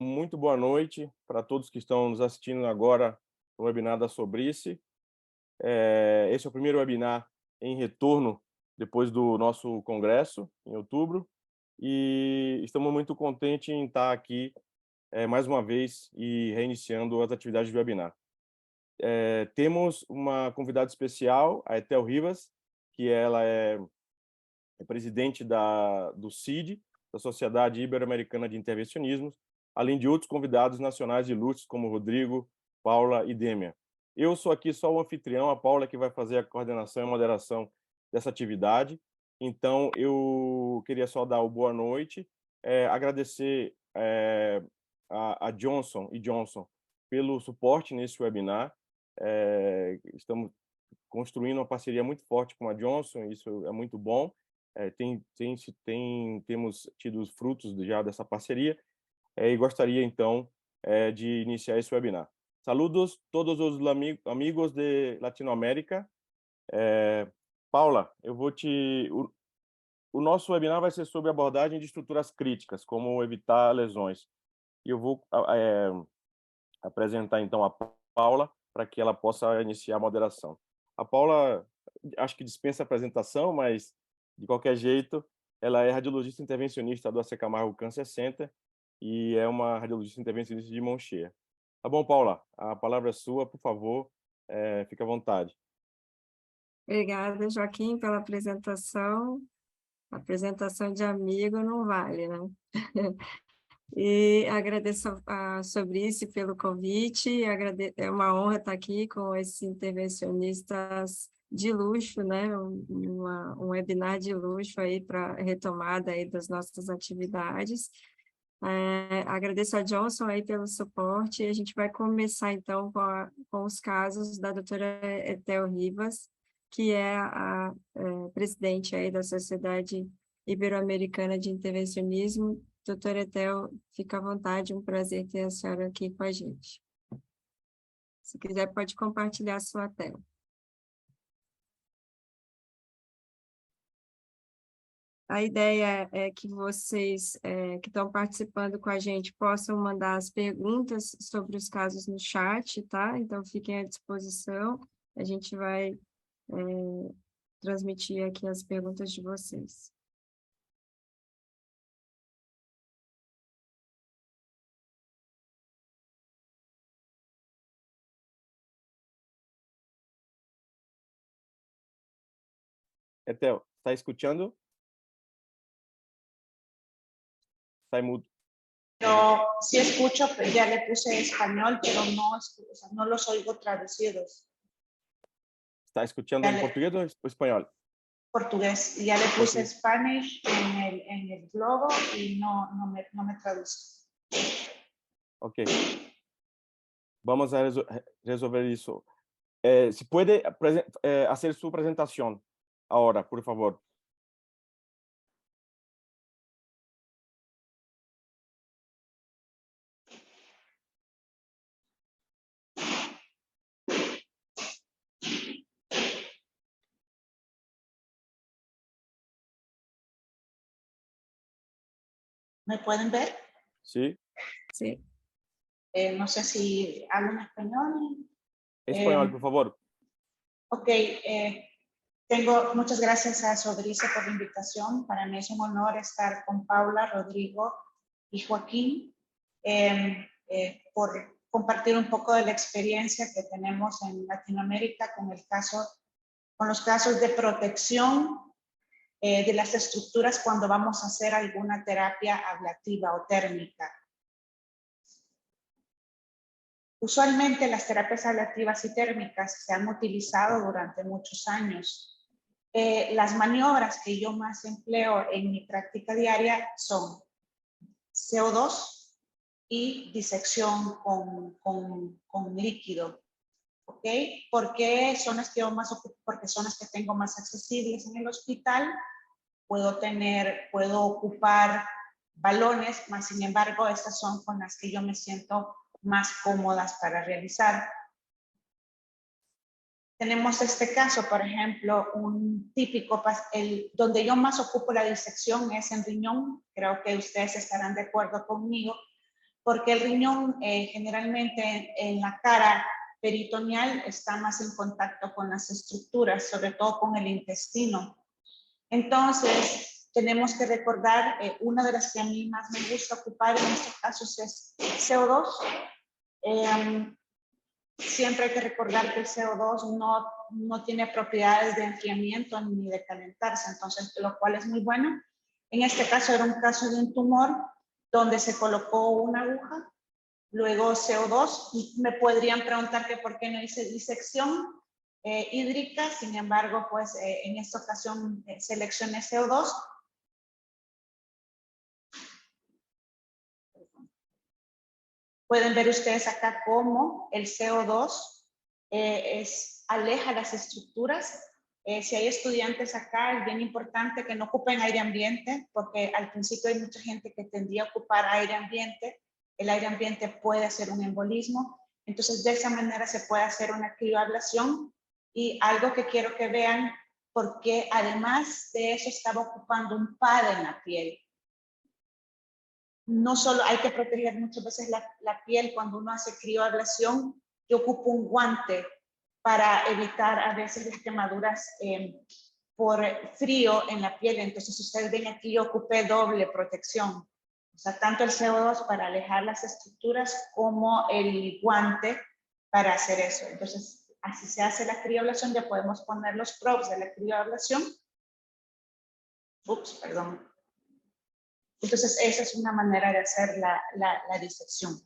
Muito boa noite para todos que estão nos assistindo agora no webinar da Sobrice. Esse é o primeiro webinar em retorno depois do nosso congresso, em outubro, e estamos muito contentes em estar aqui mais uma vez e reiniciando as atividades do webinar. Temos uma convidada especial, a Etel Rivas, que ela é presidente do CID, da Sociedade Ibero-Americana de Intervencionismo, além de outros convidados nacionais ilustres como Rodrigo, Paula e Dêmia. Eu sou aqui só o anfitrião, a Paula que vai fazer a coordenação e moderação dessa atividade. Então, eu queria só dar o boa noite, agradecer a Johnson e Johnson pelo suporte nesse webinar. Estamos construindo uma parceria muito forte com a Johnson, isso é muito bom. Temos tido os frutos já dessa parceria, e gostaria, então, de iniciar esse webinar. Saludos todos os amigos de Latinoamérica. Paula, o nosso webinar vai ser sobre abordagem de estruturas críticas, como evitar lesões. E eu vou apresentar, então, a Paula, para que ela possa iniciar a moderação. A Paula, acho que dispensa a apresentação, mas, de qualquer jeito, ela é radiologista intervencionista do AC Camargo Cancer Center e é uma radiologista intervencionista de mão cheia. Tá bom, Paula? A palavra é sua, por favor, fique à vontade. Obrigada, Joaquim, pela apresentação. Apresentação de amigo não vale, né? E agradeço a Sobrice pelo convite. É uma honra estar aqui com esses intervencionistas de luxo, né? Um webinar de luxo aí para retomada aí das nossas atividades. Agradeço a Johnson aí pelo suporte. A gente vai começar então com os casos da doutora Etel Rivas, que é a presidente aí da Sociedade Ibero-Americana de Intervencionismo. Doutora Etel, fica à vontade, um prazer ter a senhora aqui com a gente. Se quiser, pode compartilhar a sua tela. A ideia é que vocês que estão participando com a gente possam mandar as perguntas sobre os casos no chat, tá? Então, fiquem à disposição. A gente vai transmitir aqui as perguntas de vocês. Etel, está escutando? Está mudo. Pero sí escucho, ya le puse español, pero no, o sea, no los oigo traducidos. Está escuchando en portugués o español? Portugués. Y ya le puse Spanish en el globo y no me traduce. Ok. Vamos a resolver eso. Si puede hacer su presentación ahora, por favor. ¿Me pueden ver? Sí. Sí. No sé si hablo en español. Español, por favor. Ok. Muchas gracias a Sobrice por la invitación. Para mí es un honor estar con Paula, Rodrigo y Joaquín por compartir un poco de la experiencia que tenemos en Latinoamérica con los casos de protección de las estructuras cuando vamos a hacer alguna terapia ablativa o térmica. Usualmente las terapias ablativas y térmicas se han utilizado durante muchos años. Las maniobras que yo más empleo en mi práctica diaria son CO2 y disección con líquido. ¿Ok? ¿Por qué son las que yo más ocupo? Porque son las que tengo más accesibles en el hospital. Puedo ocupar balones, más sin embargo, estas son con las que yo me siento más cómodas para realizar. Tenemos este caso, por ejemplo, un típico, donde yo más ocupo la disección es en riñón. Creo que ustedes estarán de acuerdo conmigo, porque el riñón generalmente en la cara peritoneal está más en contacto con las estructuras, sobre todo con el intestino. Entonces, tenemos que recordar, una de las que a mí más me gusta ocupar en estos casos es CO2. Siempre hay que recordar que el CO2 no tiene propiedades de enfriamiento ni de calentarse, entonces, lo cual es muy bueno. En este caso era un caso de un tumor donde se colocó una aguja, luego CO2, y me podrían preguntar que por qué no hice disección hídrica, sin embargo, pues en esta ocasión seleccioné CO2. Pueden ver ustedes acá cómo el CO2 aleja las estructuras. Si hay estudiantes acá, es bien importante que no ocupen aire ambiente, porque al principio hay mucha gente que tendría a ocupar aire ambiente. El aire ambiente puede hacer un embolismo. Entonces, de esa manera se puede hacer una crioablación. Y algo que quiero que vean, porque además de eso estaba ocupando un pad en la piel. No solo hay que proteger muchas veces la piel cuando uno hace crioablación. Yo ocupo un guante para evitar a veces las quemaduras por frío en la piel. Entonces, ustedes ven aquí, yo ocupé doble protección. O sea, tanto el CO2 para alejar las estructuras como el guante para hacer eso. Entonces, así se hace la crioablación. Ya podemos poner los props de la crioablación. Ups, perdón. Entonces, esa es una manera de hacer la disección.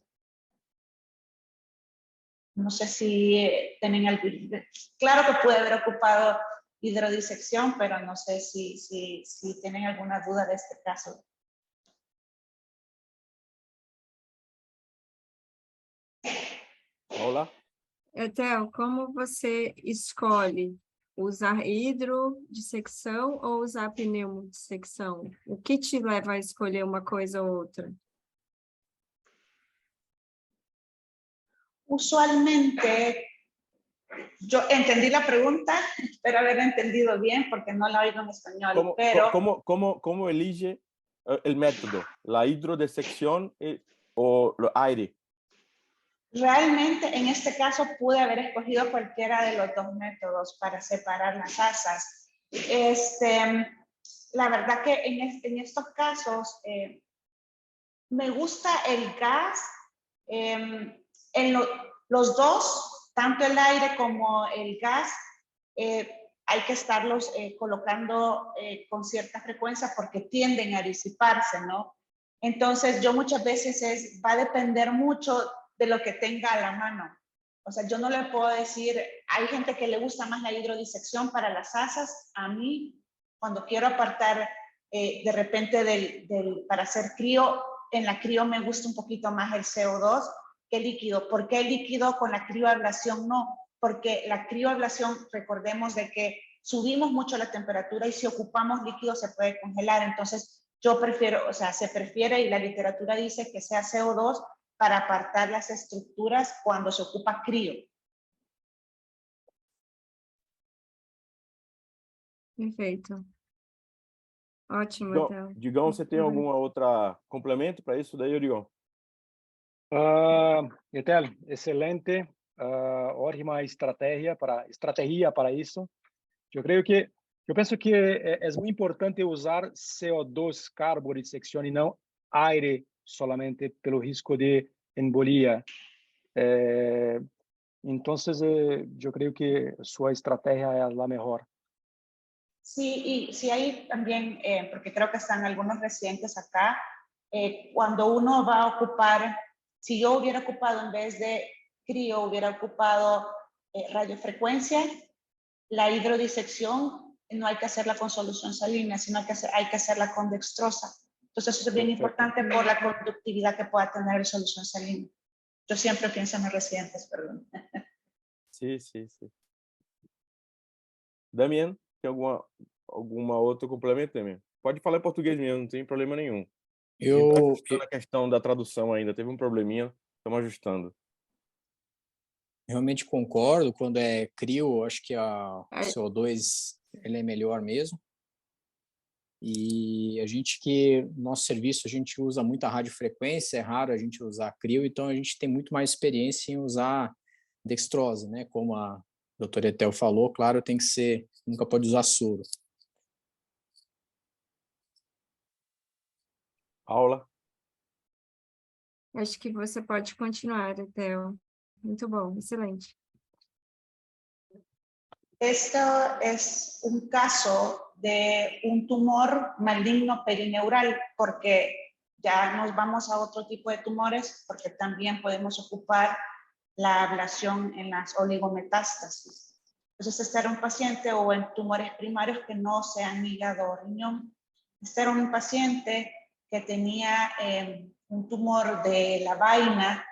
No sé si tienen algo. Claro que puede haber ocupado hidrodisección, pero no sé si tienen alguna duda de este caso. Olá. Etel, como você escolhe usar hidrodissecção ou usar pneumodissecção? O que te leva a escolher uma coisa ou outra? Usualmente, yo entendí la pregunta, espero haber entendido bien porque no la oigo en español, pero... ¿Cómo elige el método? ¿La hidrodisección o el aire? Realmente, en este caso, pude haber escogido cualquiera de los dos métodos para separar las asas. La verdad que en estos casos me gusta el gas. Los dos, tanto el aire como el gas, hay que estarlos colocando con cierta frecuencia porque tienden a disiparse, ¿no? Entonces, yo muchas veces va a depender mucho de lo que tenga a la mano. O sea, yo no le puedo decir, hay gente que le gusta más la hidrodisección para las asas. A mí, cuando quiero apartar de repente para hacer crío, en la crío me gusta un poquito más el CO2 que el líquido. ¿Por qué el líquido con la crioablación no? Porque la crioablación, recordemos de que subimos mucho la temperatura y si ocupamos líquido se puede congelar. Entonces, yo prefiero, o sea, se prefiere y la literatura dice que sea CO2 para apartar las estructuras cuando se ocupa crío. Perfeito. Ótimo, Etel. Digão, você tem alguma outra complemento para isso daí, Orion? Etel, excelente, ótima estrategia para isso. Eu penso que é muito importante usar CO2 carbodissecção e não aire solamente pelo risco de embolia. Então, eu creio que sua estratégia é a melhor. Sí, y sí hay también, porque creo que están algunos residentes acá, cuando uno va a ocupar, si yo hubiera ocupado en vez de crío, hubiera ocupado radiofrecuencia, la hidrodisección no hay que hacerla con solución salina, sino que hay que hacerla con dextrosa. Entonces eso es bien importante por la conductividad que pueda tener la solución salina. Yo siempre pienso en los residentes, perdón. Sí. Damian, tem alguma outro complemento, Damian? Pode falar em português mesmo, não tem problema nenhum. Está ajustando a questão da tradução ainda, teve um probleminha, estamos ajustando. Realmente concordo, quando é crio, acho que a CO2 ele é melhor mesmo. E a gente que, no nosso serviço, a gente usa muita radiofrequência, é raro a gente usar crio, então a gente tem muito mais experiência em usar dextrose, né? Como a doutora Etel falou, claro, tem que ser, nunca pode usar soro. Paula? Acho que você pode continuar, Theo. Muito bom, excelente. Esto es un caso de un tumor maligno perineural, porque ya nos vamos a otro tipo de tumores, porque también podemos ocupar la ablación en las oligometástasis. Entonces, este era un paciente o en tumores primarios que no sean hígado o riñón. Este era un paciente que tenía un tumor de la vaina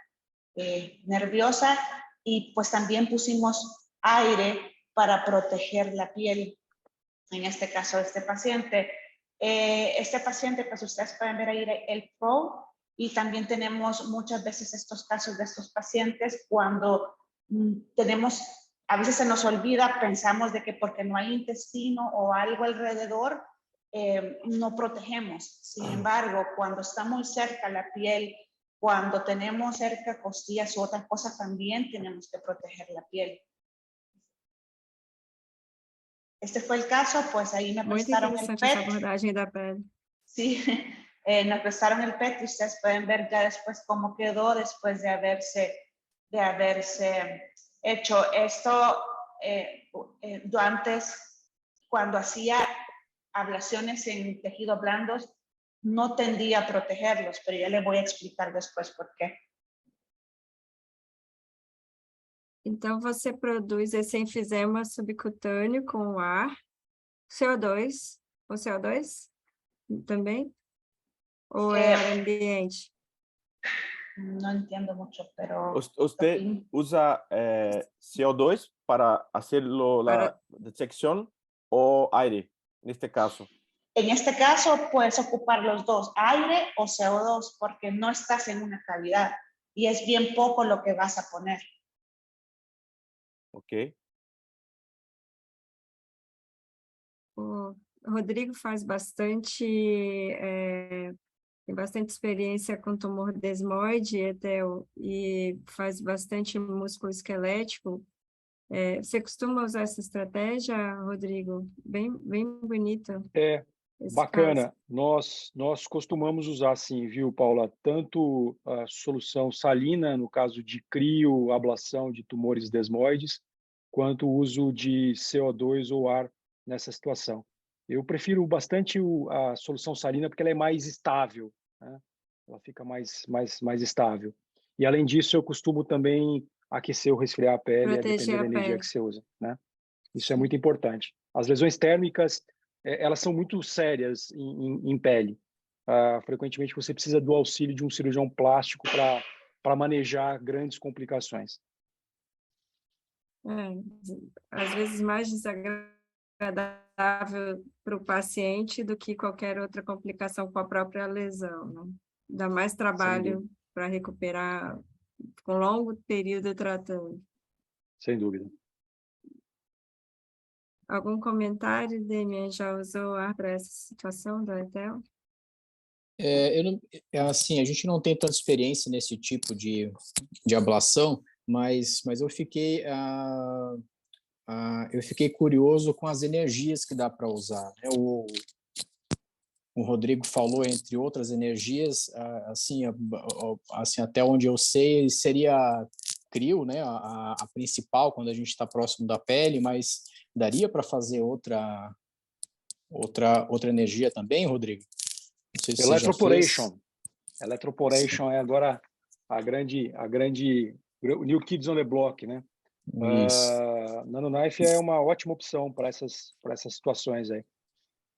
nerviosa y pues también pusimos aire para proteger la piel, en este caso de este paciente. Pues ustedes pueden ver ahí el PRO, y también tenemos muchas veces estos casos de estos pacientes cuando a veces se nos olvida, pensamos de que porque no hay intestino o algo alrededor, no protegemos. Sin embargo, cuando está muy cerca la piel, cuando tenemos cerca costillas u otras cosas, también tenemos que proteger la piel. Este fue el caso, pues ahí me Muito prestaron el interessante essa PET. abordagem da pele. Sí, nos prestaron el PET y ustedes pueden ver ya después cómo quedó después de haberse hecho esto. Yo antes, cuando hacía ablaciones en tejidos blandos, no tendía a protegerlos, pero ya les voy a explicar después por qué. Então, você produz esse enfisema subcutâneo com o ar, CO2, o CO2 também? Ou é ar ambiente? No entiendo mucho, pero... ¿Usted usa CO2 para hacer la detección o aire, en este caso? En este caso, puedes ocupar los dos, aire o CO2, porque no estás en una cavidad y es bien poco lo que vas a poner. Ok. O Rodrigo faz bastante, tem bastante experiência com tumor desmoide, Etel, e faz bastante músculo esquelético. Você costuma usar essa estratégia, Rodrigo? Bem bonito. Bacana. Nós costumamos usar, sim, viu, Paula? Tanto a solução salina, no caso de crio, ablação de tumores desmoides, quanto o uso de CO2 ou ar nessa situação. Eu prefiro bastante a solução salina porque ela é mais estável, né? Ela fica mais estável. E, além disso, eu costumo também aquecer ou resfriar a pele, a depender da energia que você usa, né? Isso é muito importante. As lesões térmicas, elas são muito sérias em pele. Frequentemente, você precisa do auxílio de um cirurgião plástico para manejar grandes complicações. Às vezes mais desagradável para o paciente do que qualquer outra complicação com a própria lesão, né? Dá mais trabalho para recuperar com longo período tratando. Sem dúvida. Algum comentário, Demian? Já usou ar para essa situação da Etel? Assim, a gente não tem tanta experiência nesse tipo de ablação, mas eu fiquei curioso com as energias que dá para usar, né? O Rodrigo falou, entre outras energias, assim até onde eu sei, seria crio, né? A principal quando a gente está próximo da pele, mas daria para fazer outra energia também, Rodrigo? Não sei se Electroporation. Electroporation é agora a grande New Kids on the Block, né? Nanoknife é uma ótima opção para essas situações aí.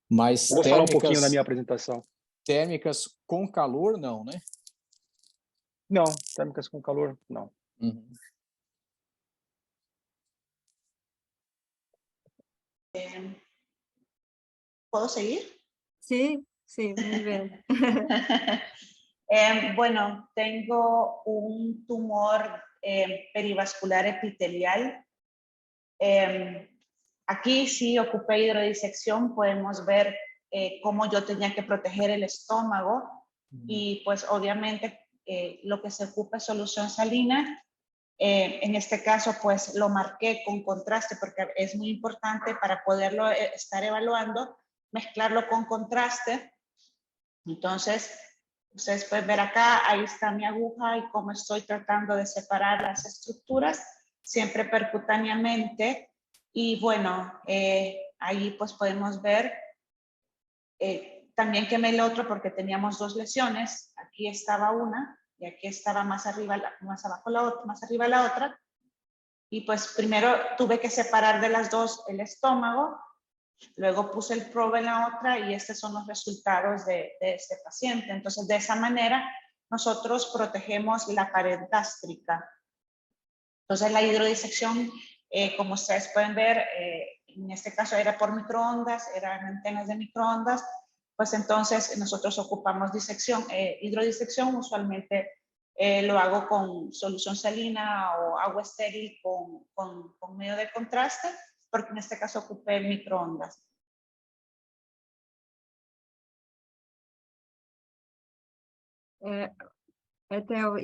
Mas vou falar um pouquinho na minha apresentação. Térmicas com calor, não, né? Não, térmicas com calor, não. Uhum. ¿Puedo seguir? Sí, muy bien. Bueno, tengo un tumor perivascular epitelial. Aquí sí ocupé hidrodisección, podemos ver cómo yo tenía que proteger el estómago y pues obviamente lo que se ocupa es solución salina. En este caso pues lo marqué con contraste porque es muy importante para poderlo estar evaluando, mezclarlo con contraste. Entonces, ustedes pueden ver acá, ahí está mi aguja y cómo estoy tratando de separar las estructuras, siempre percutáneamente. Y bueno, ahí pues podemos ver, también quemé el otro porque teníamos dos lesiones. Aquí estaba una y aquí estaba más arriba, más abajo la otra, más arriba la otra. Y pues primero tuve que separar de las dos el estómago. Luego puse el probe en la otra y estos son los resultados de este paciente. Entonces, de esa manera, nosotros protegemos la pared gástrica. Entonces, la hidrodisección, como ustedes pueden ver, en este caso era por microondas, eran antenas de microondas, pues entonces nosotros ocupamos disección. Hidrodisección usualmente lo hago con solución salina o agua estéril con medio de contraste, porque en este caso ocupé microondas. Etel,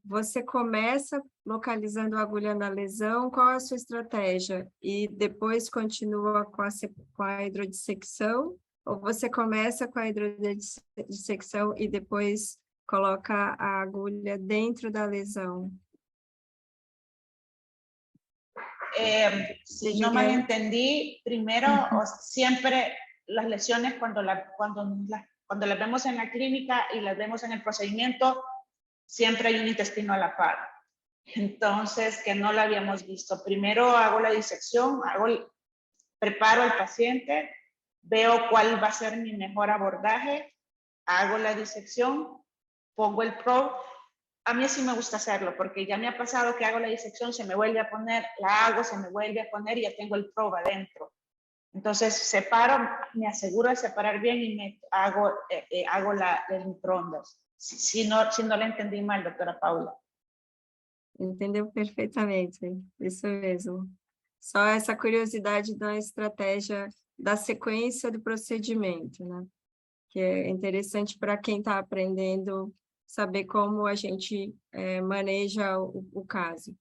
você começa localizando a agulha na lesão, qual é a sua estratégia? E depois continua com a hidrodissecção? Ou você começa com a hidrodissecção e depois coloca a agulha dentro da lesão? Si no mal entendí, primero, siempre las lesiones cuando las vemos en la clínica y las vemos en el procedimiento, siempre hay un intestino a la par. Entonces, que no lo habíamos visto. Primero hago la disección, preparo al paciente, veo cuál va a ser mi mejor abordaje, hago la disección, pongo el probe. A mí sí me gusta hacerlo, porque ya me ha pasado que hago la disección, se me vuelve a poner, la hago, se me vuelve a poner y ya tengo el probe adentro. Entonces separo, me aseguro de separar bien y me hago el microondas. Si no la entendí mal, doctora Paula. Entendeu perfeitamente, isso mesmo. Só essa curiosidade da estratégia, da sequência do procedimento, né? Que é interessante para quem está aprendendo saber como a gente maneja o caso.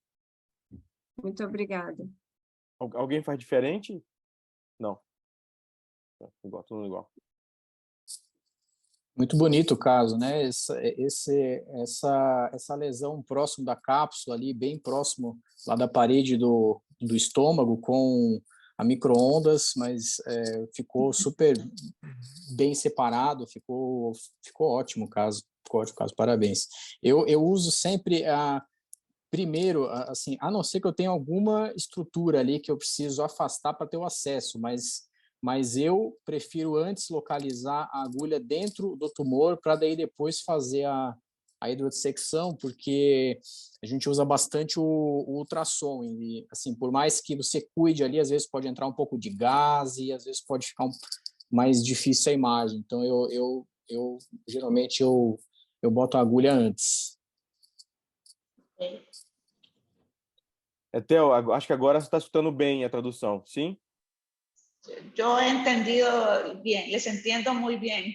Muito obrigada. Alguém faz diferente? Não. Igual, tudo igual. Muito bonito o caso, né? Essa lesão próximo da cápsula ali, bem próximo lá da parede do estômago com a micro-ondas, mas ficou super bem separado, ficou ótimo o caso, parabéns. Eu uso sempre primeiro, assim, a não ser que eu tenha alguma estrutura ali que eu preciso afastar para ter o acesso, mas eu prefiro antes localizar a agulha dentro do tumor para daí depois fazer a hidrodissecção, porque a gente usa bastante o ultrassom e, assim, por mais que você cuide ali, às vezes pode entrar um pouco de gás e às vezes pode ficar mais difícil a imagem. Então, eu geralmente eu boto a agulha antes. Etel, acho que agora você está escutando bem a tradução, sim? Yo he entendido bien, les entiendo muy bien.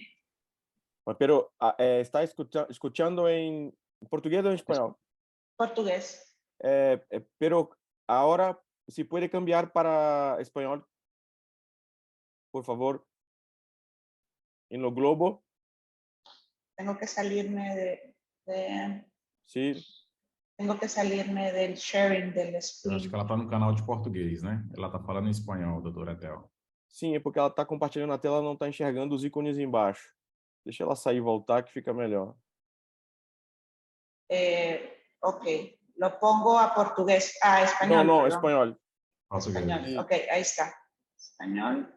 Pero está escuchando en portugués o en español? Portugués. Pero ahora, si puede cambiar para español, por favor, en lo globo. Tengo que salirme Sí. Tengo que salirme del sharing del screen. Eu acho que ela está no canal de português, né? Ela está falando em espanhol, doutora Etel. Sim, é porque ela está compartilhando a tela, não está enxergando os ícones embaixo. Deixa ela sair e voltar que fica melhor. Ok, lo pongo a portugués, a español. No, perdón. espanhol. Português. Español. Ok, ahí está. Español.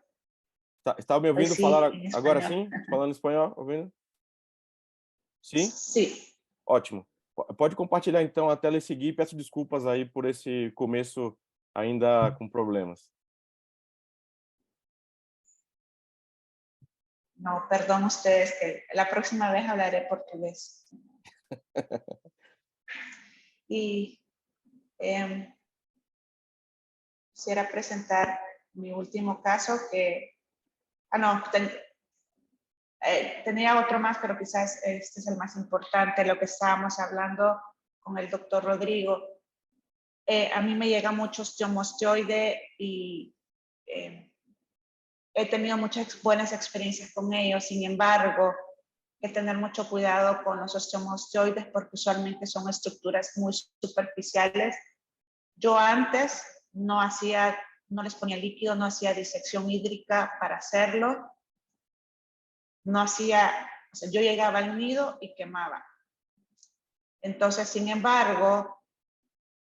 Está me ouvindo Pues sí, falar en agora español. sim? Falando espanhol, ouvindo? Sim? Sí. Ótimo. Pode compartilhar então a tela e seguir. Peço desculpas aí por esse começo ainda com problemas. No, perdón ustedes, que la próxima vez hablaré portugués. Y quisiera presentar mi último caso, que no, tenía otro más, pero quizás este es el más importante, lo que estábamos hablando con el doctor Rodrigo. A mí me llega mucho osteomostoide y he tenido muchas buenas experiencias con ellos. Sin embargo, hay que tener mucho cuidado con los osteomostoides porque usualmente son estructuras muy superficiales. Yo antes no les ponía líquido, no hacía disección hídrica para hacerlo. Yo llegaba al nido y quemaba. Entonces, sin embargo,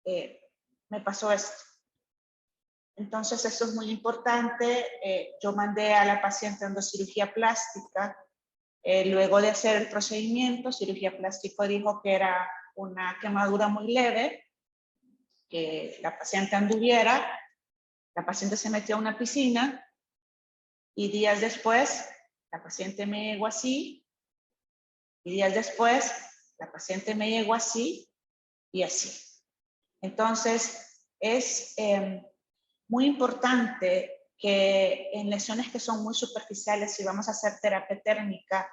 me pasó esto. Entonces, eso es muy importante. Yo mandé a la paciente a cirugía plástica. Luego de hacer el procedimiento, cirugía plástica dijo que era una quemadura muy leve, que la paciente anduviera. La paciente se metió a una piscina y días después la paciente me llegó así, y días después la paciente me llegó así y así. Entonces, es muy importante que en lesiones que son muy superficiales, si vamos a hacer terapia térmica,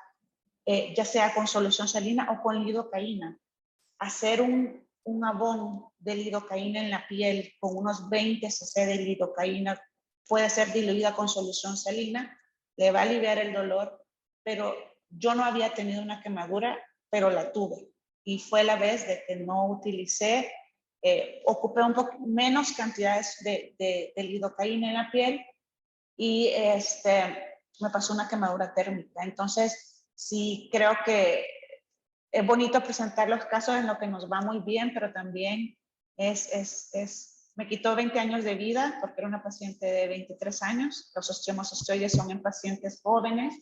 ya sea con solución salina o con lidocaína, hacer un abón de lidocaína en la piel con unos 20 cc de lidocaína, puede ser diluida con solución salina, le va a aliviar el dolor, pero yo no había tenido una quemadura, pero la tuve. Y fue la vez de que no utilicé, ocupé un poco menos cantidades de lidocaína en la piel y me pasó una quemadura térmica. Entonces, sí creo que es bonito presentar los casos en lo que nos va muy bien, pero también me quitó 20 años de vida porque era una paciente de 23 años. Los osteomostoides son en pacientes jóvenes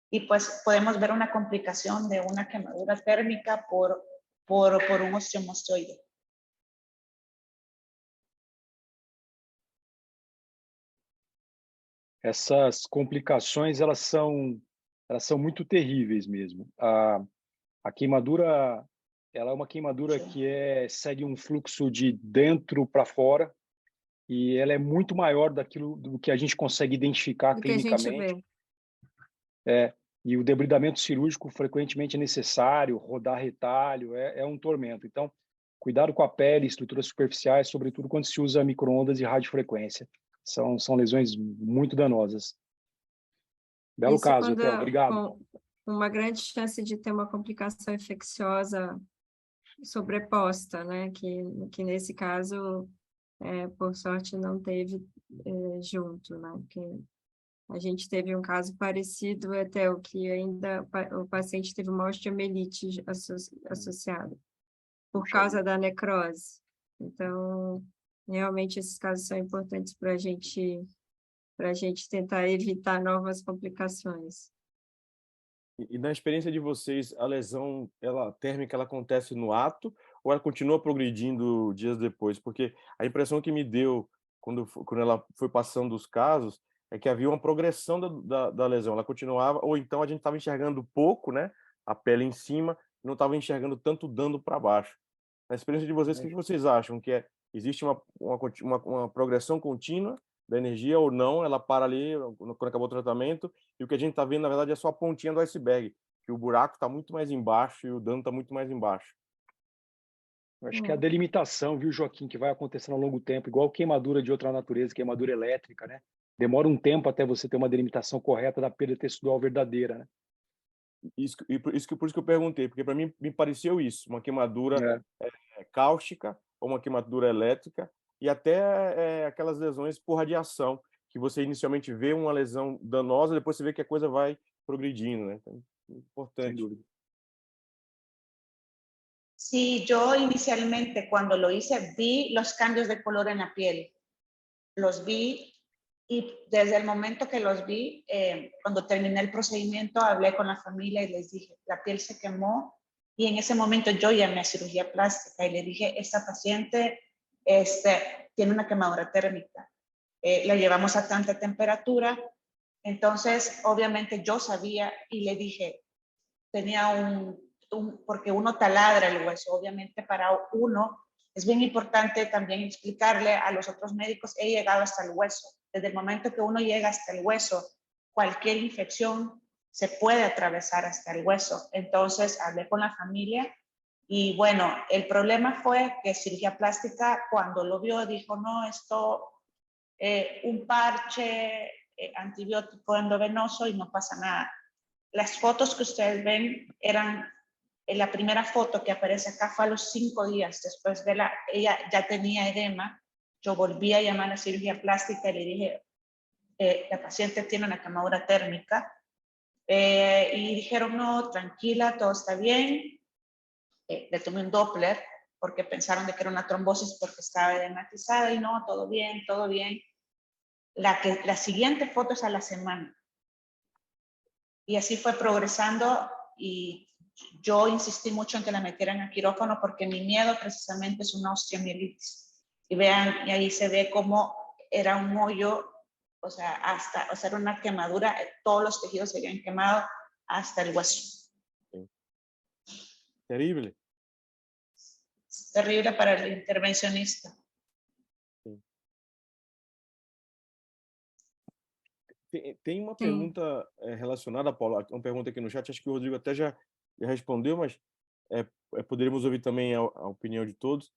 y pues podemos ver una complicación de una quemadura térmica por un osteomostoide. Essas complicações, elas são muito terríveis mesmo. A queimadura, ela é uma queimadura Sim. que segue um fluxo de dentro para fora e ela é muito maior do que a gente consegue identificar Do que a gente clinicamente. vê. E o debridamento cirúrgico frequentemente é necessário, rodar retalho, é um tormento. Então, cuidado com a pele, estruturas superficiais, sobretudo quando se usa micro-ondas e radiofrequência. São lesões muito danosas. Belo Isso caso, quando Etel, obrigado. com uma grande chance de ter uma complicação infecciosa sobreposta, né? Que nesse caso, por sorte, não teve junto, né? Porque a gente teve um caso parecido até o que ainda o paciente teve uma osteomielite associada por causa da necrose. Então, realmente esses casos são importantes para a gente tentar evitar novas complicações. E na experiência de vocês, a lesão térmica ela acontece no ato ou ela continua progredindo dias depois? Porque a impressão que me deu quando ela foi passando os casos é que havia uma progressão da lesão. Ela continuava, ou então a gente estava enxergando pouco, né, a pele em cima, e não estava enxergando tanto dano para baixo. Na experiência de vocês, o que vocês acham? Que existe uma progressão contínua da energia ou não? Ela para ali quando acabou o tratamento e o que a gente está vendo, na verdade, é só a pontinha do iceberg, que o buraco está muito mais embaixo e o dano está muito mais embaixo. Eu acho que é a delimitação, viu, Joaquim, que vai acontecendo ao longo do tempo, igual queimadura de outra natureza, queimadura elétrica, né? Demora um tempo até você ter uma delimitação correta da perda tecidual verdadeira, né? Por isso que eu perguntei, porque para mim me pareceu isso, uma queimadura cáustica ou uma queimadura elétrica e até aquelas lesões por radiação, que você inicialmente vê uma lesão danosa, depois você vê que a coisa vai progredindo, né? Então, importante. Sem dúvida. Sí, yo inicialmente cuando lo hice vi los cambios de color en la piel. Los vi y desde el momento que los vi, cuando terminé el procedimiento, hablé con la familia y les dije, la piel se quemó. Y en ese momento yo llamé a cirugía plástica y le dije, esta paciente tiene una quemadura térmica. La llevamos a tanta temperatura. Entonces, obviamente yo sabía y le dije, tenía porque uno taladra el hueso, obviamente para uno es bien importante también explicarle a los otros médicos, he llegado hasta el hueso. Desde el momento que uno llega hasta el hueso, cualquier infección se puede atravesar hasta el hueso. Entonces hablé con la familia y bueno, el problema fue que cirugía plástica, cuando lo vio, dijo, no, esto, un parche antibiótico endovenoso y no pasa nada. Las fotos que ustedes ven eran, la primera foto que aparece acá fue a los 5 días después de ella ya tenía edema. Yo volví a llamar a cirugía plástica y le dije, la paciente tiene una quemadura térmica. Y dijeron, no, tranquila, todo está bien. Le tomé un Doppler porque pensaron de que era una trombosis porque estaba edematizada y no, todo bien, todo bien. La siguiente foto es a la semana. Y así fue progresando y yo insistí mucho en que la metieran a quirófano porque mi miedo precisamente es una osteomielitis. Y vean, y ahí se ve cómo era un hoyo, o sea, era una quemadura, todos los tejidos se habían quemado hasta el hueso. Terrible. Es terrible para el intervencionista. Tem uma pergunta relacionada, Paula, uma pergunta aqui no chat, acho que o Rodrigo até já respondeu, mas poderíamos ouvir também a opinião de todos.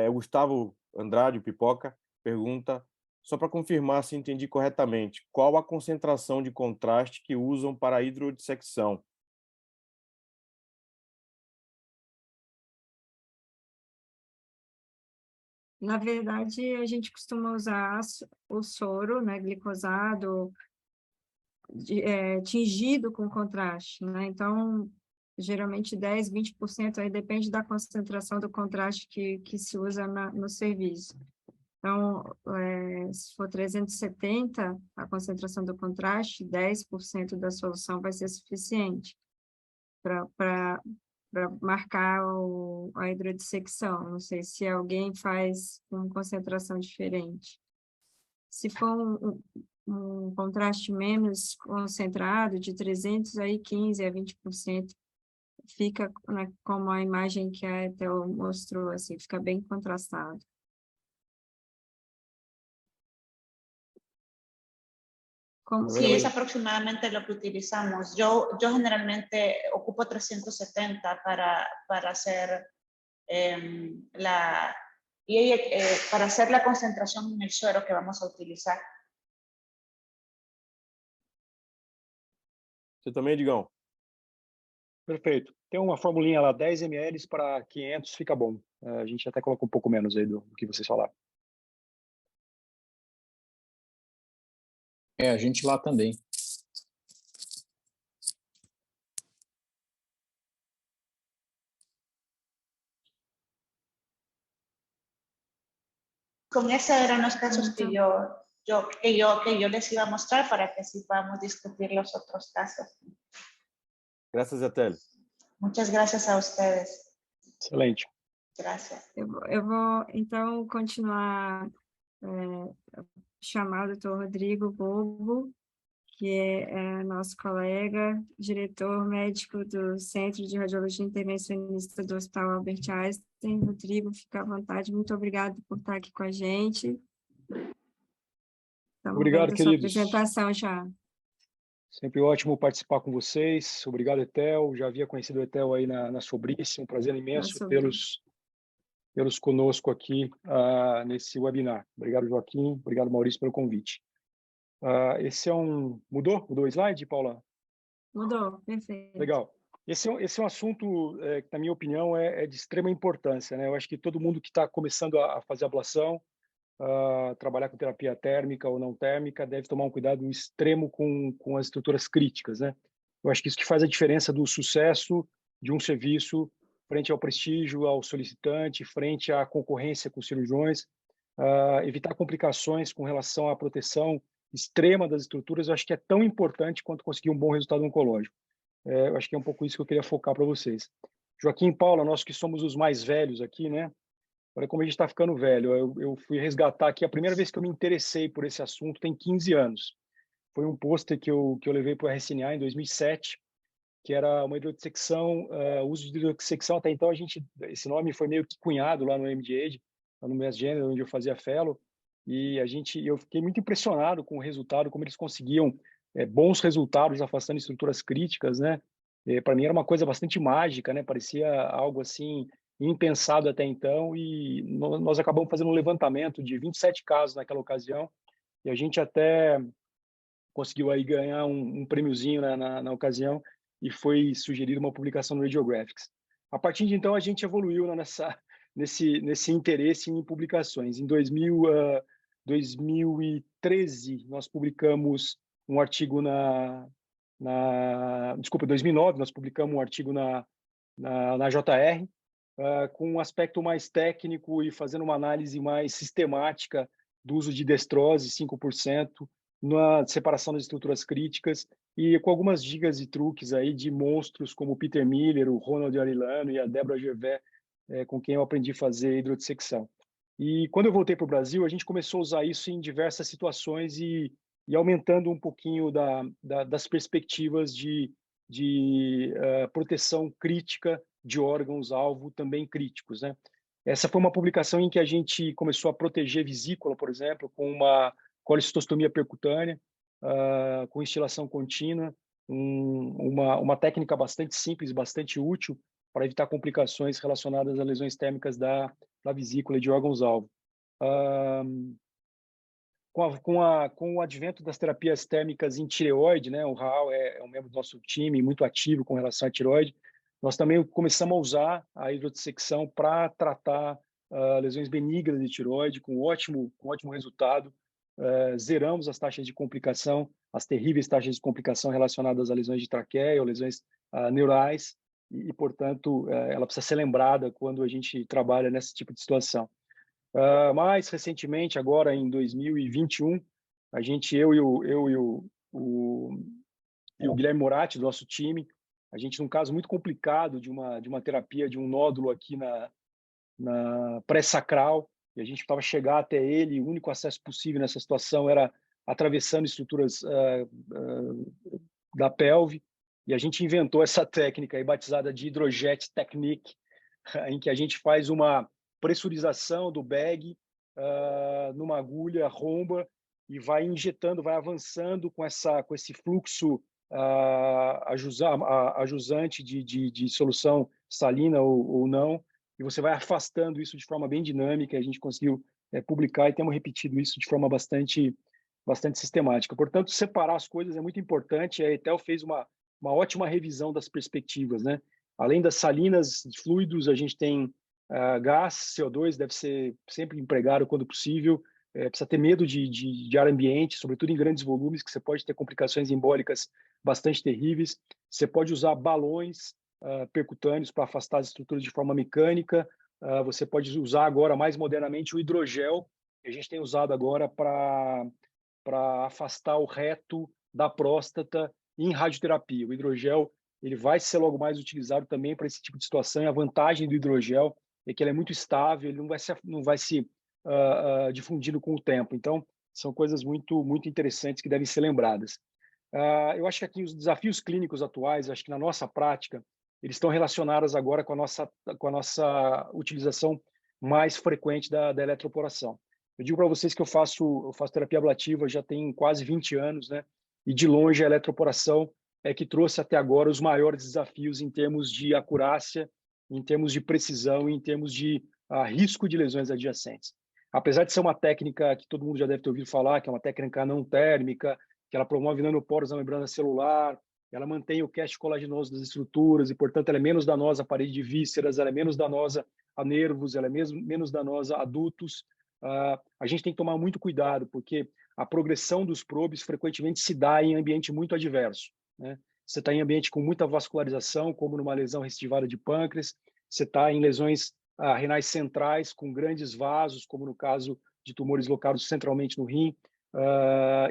O Gustavo Andrade, o Pipoca, pergunta, só para confirmar se entendi corretamente, qual a concentração de contraste que usam para a hidrodissecção? Na verdade, a gente costuma usar o soro, né, glicosado, tingido com contraste, né? Então, geralmente 10%, 20%, aí depende da concentração do contraste que se usa no serviço. Então, se for 370, a concentração do contraste, 10% da solução vai ser suficiente para marcar a hidrodissecção. Não sei se alguém faz com concentração diferente. Se for um contraste menos concentrado, de 300, aí 15% a 20%, fica, né, como a imagem que a Ethel mostrou, assim, fica bem contrastado. Sí, es aproximadamente lo que utilizamos. Yo generalmente ocupo 370 para hacer para hacer la concentración en el suero que vamos a utilizar. Você também, Digão? Perfeito. Tem uma formulinha lá, 10 ml para 500, fica bom. A gente até coloca um pouco menos aí do que vocês falaram. A gente lá também. Con esos eran los casos que yo les iba a mostrar para que así podamos discutir los otros casos. Graças, Ethel. Muchas gracias a ustedes. Excelente. Gracias. Eu vou, então, continuar chamar o doutor Rodrigo Bobo, que é nosso colega, diretor médico do Centro de Radiologia Intervencionista do Hospital Albert Einstein. Rodrigo, fica à vontade. Muito obrigado por estar aqui com a gente. Estamos Obrigado, vendo a sua queridos. apresentação já. Sempre ótimo participar com vocês. Obrigado, Ethel. Já havia conhecido o Ethel aí na Sobrice. Um prazer imenso tê-los conosco aqui nesse webinar. Obrigado, Joaquim. Obrigado, Maurício, pelo convite. Esse é Mudou o slide, Paula? Mudou, perfeito. Legal. Esse é um assunto que, na minha opinião, é de extrema importância, né? Eu acho que todo mundo que está começando a fazer ablação, trabalhar com terapia térmica ou não térmica, deve tomar um cuidado extremo com as estruturas críticas, né? Eu acho que isso que faz a diferença do sucesso de um serviço frente ao prestígio, ao solicitante, frente à concorrência com os cirurgiões, evitar complicações com relação à proteção extrema das estruturas, eu acho que é tão importante quanto conseguir um bom resultado oncológico. Eu acho que é um pouco isso que eu queria focar para vocês. Joaquim e Paula, nós que somos os mais velhos aqui, né? Olha como a gente está ficando velho. Eu fui resgatar aqui, a primeira vez que eu me interessei por esse assunto tem 15 anos. Foi um pôster que eu levei para o RSNA em 2007, que era uma hidrodissecção, uso de hidrodissecção. Até então, esse nome foi meio que cunhado lá no MD, lá no Mass General, onde eu fazia fellow. E eu fiquei muito impressionado com o resultado, como eles conseguiam bons resultados afastando estruturas críticas, né? Para mim era uma coisa bastante mágica, né? Parecia algo assim impensado até então, e nós acabamos fazendo um levantamento de 27 casos naquela ocasião, e a gente até conseguiu aí ganhar um prêmiozinho na ocasião, e foi sugerida uma publicação no Radiographics. A partir de então, a gente evoluiu nesse interesse em publicações. Em 2013, nós publicamos um artigo desculpa, 2009, nós publicamos um artigo na JR, com um aspecto mais técnico e fazendo uma análise mais sistemática do uso de destrose, 5%, na separação das estruturas críticas, e com algumas dicas e truques aí de monstros como o Peter Miller, o Ronald Arilano e a Débora Gervais, com quem eu aprendi a fazer hidrodissecção. E quando eu voltei para o Brasil, a gente começou a usar isso em diversas situações e aumentando um pouquinho das perspectivas de proteção crítica de órgãos-alvo também críticos, né? Essa foi uma publicação em que a gente começou a proteger vesícula, por exemplo, com uma colecistostomia percutânea, com instilação contínua, uma técnica bastante simples, bastante útil para evitar complicações relacionadas a lesões térmicas da vesícula e de órgãos-alvo. Com o advento das terapias térmicas em tireoide, né, o Raul é um membro do nosso time, muito ativo com relação à tireoide, nós também começamos a usar a hidrodissecção para tratar lesões benignas de tireoide, com ótimo resultado. Zeramos as taxas de complicação, as terríveis taxas de complicação relacionadas a lesões de traqueia ou lesões neurais, e, portanto, ela precisa ser lembrada quando a gente trabalha nesse tipo de situação. Mais recentemente, agora em 2021, eu e o Guilherme Moratti, do nosso time, a gente, num caso muito complicado de uma terapia de um nódulo aqui na pré-sacral, e a gente estava chegando até ele, o único acesso possível nessa situação era atravessando estruturas da pelve, e a gente inventou essa técnica aí, batizada de Hydrojet Technique, em que a gente faz uma pressurização do bag numa agulha romba e vai injetando, vai avançando com esse fluxo ajusante de solução salina ou não, e você vai afastando isso de forma bem dinâmica. A gente conseguiu publicar e temos repetido isso de forma bastante sistemática. Portanto, separar as coisas é muito importante. A Etel fez uma ótima revisão das perspectivas, né? Além das salinas de fluidos, a gente tem gás, CO2, deve ser sempre empregado quando possível. Precisa ter medo de ar ambiente, sobretudo em grandes volumes, que você pode ter complicações embólicas bastante terríveis. Você pode usar balões percutâneos para afastar as estruturas de forma mecânica. Você pode usar agora, mais modernamente, o hidrogel, que a gente tem usado agora para afastar o reto da próstata em radioterapia. O hidrogel ele vai ser logo mais utilizado também para esse tipo de situação, e a vantagem do hidrogel é que ele é muito estável, ele não vai se difundindo com o tempo. Então, são coisas muito interessantes que devem ser lembradas. Eu acho que aqui os desafios clínicos atuais, acho que na nossa prática, eles estão relacionados agora com a nossa utilização mais frequente da eletroporação. Eu digo para vocês que eu faço terapia ablativa já tem quase 20 anos, né? E de longe a eletroporação é que trouxe até agora os maiores desafios em termos de acurácia, em termos de precisão e em termos de risco de lesões adjacentes. Apesar de ser uma técnica que todo mundo já deve ter ouvido falar, que é uma técnica não térmica, que ela promove nanoporos na membrana celular, ela mantém o cast colaginoso das estruturas e, portanto, ela é menos danosa à parede de vísceras, ela é menos danosa a nervos, ela é menos danosa a dutos. A gente tem que tomar muito cuidado, porque a progressão dos probes frequentemente se dá em ambiente muito adverso, né? Você está em ambiente com muita vascularização, como numa lesão recidivada de pâncreas, você está em lesões renais centrais com grandes vasos, como no caso de tumores locados centralmente no rim,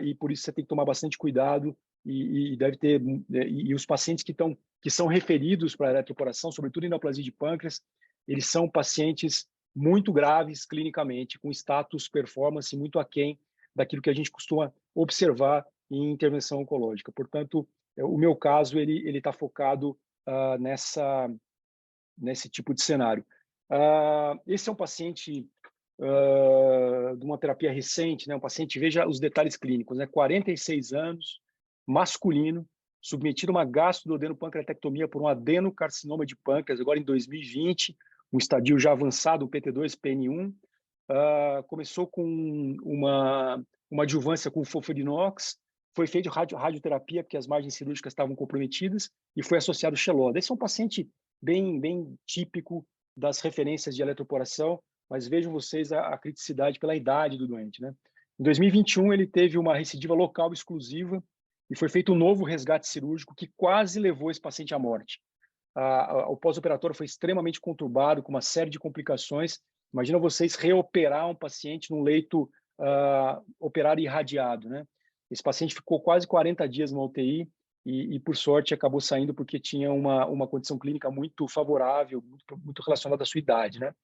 e por isso você tem que tomar bastante cuidado e deve ter e os pacientes que são referidos para a eletroporação, sobretudo em neoplasia de pâncreas, eles são pacientes muito graves clinicamente, com status performance muito aquém daquilo que a gente costuma observar em intervenção oncológica. Portanto, o meu caso ele está focado nesse tipo de cenário. Esse é um paciente de uma terapia recente, né? Um paciente, veja os detalhes clínicos, né? 46 anos, masculino, submetido a uma gastrocodenopancreatectomia por um adenocarcinoma de pâncreas, agora em 2020, um estadio já avançado, um PT2, PN1. Começou com uma adjuvância com FOLFIRINOX, foi feito radioterapia, porque as margens cirúrgicas estavam comprometidas, e foi associado Xeloda. Esse é um paciente bem típico das referências de eletroporação, mas vejam vocês a criticidade pela idade do doente, né? Em 2021, ele teve uma recidiva local exclusiva e foi feito um novo resgate cirúrgico que quase levou esse paciente à morte. O pós-operatório foi extremamente conturbado, com uma série de complicações. Imagina vocês reoperar um paciente num leito operado e irradiado, né? Esse paciente ficou quase 40 dias na UTI e por sorte, acabou saindo porque tinha uma condição clínica muito favorável, muito relacionada à sua idade, né?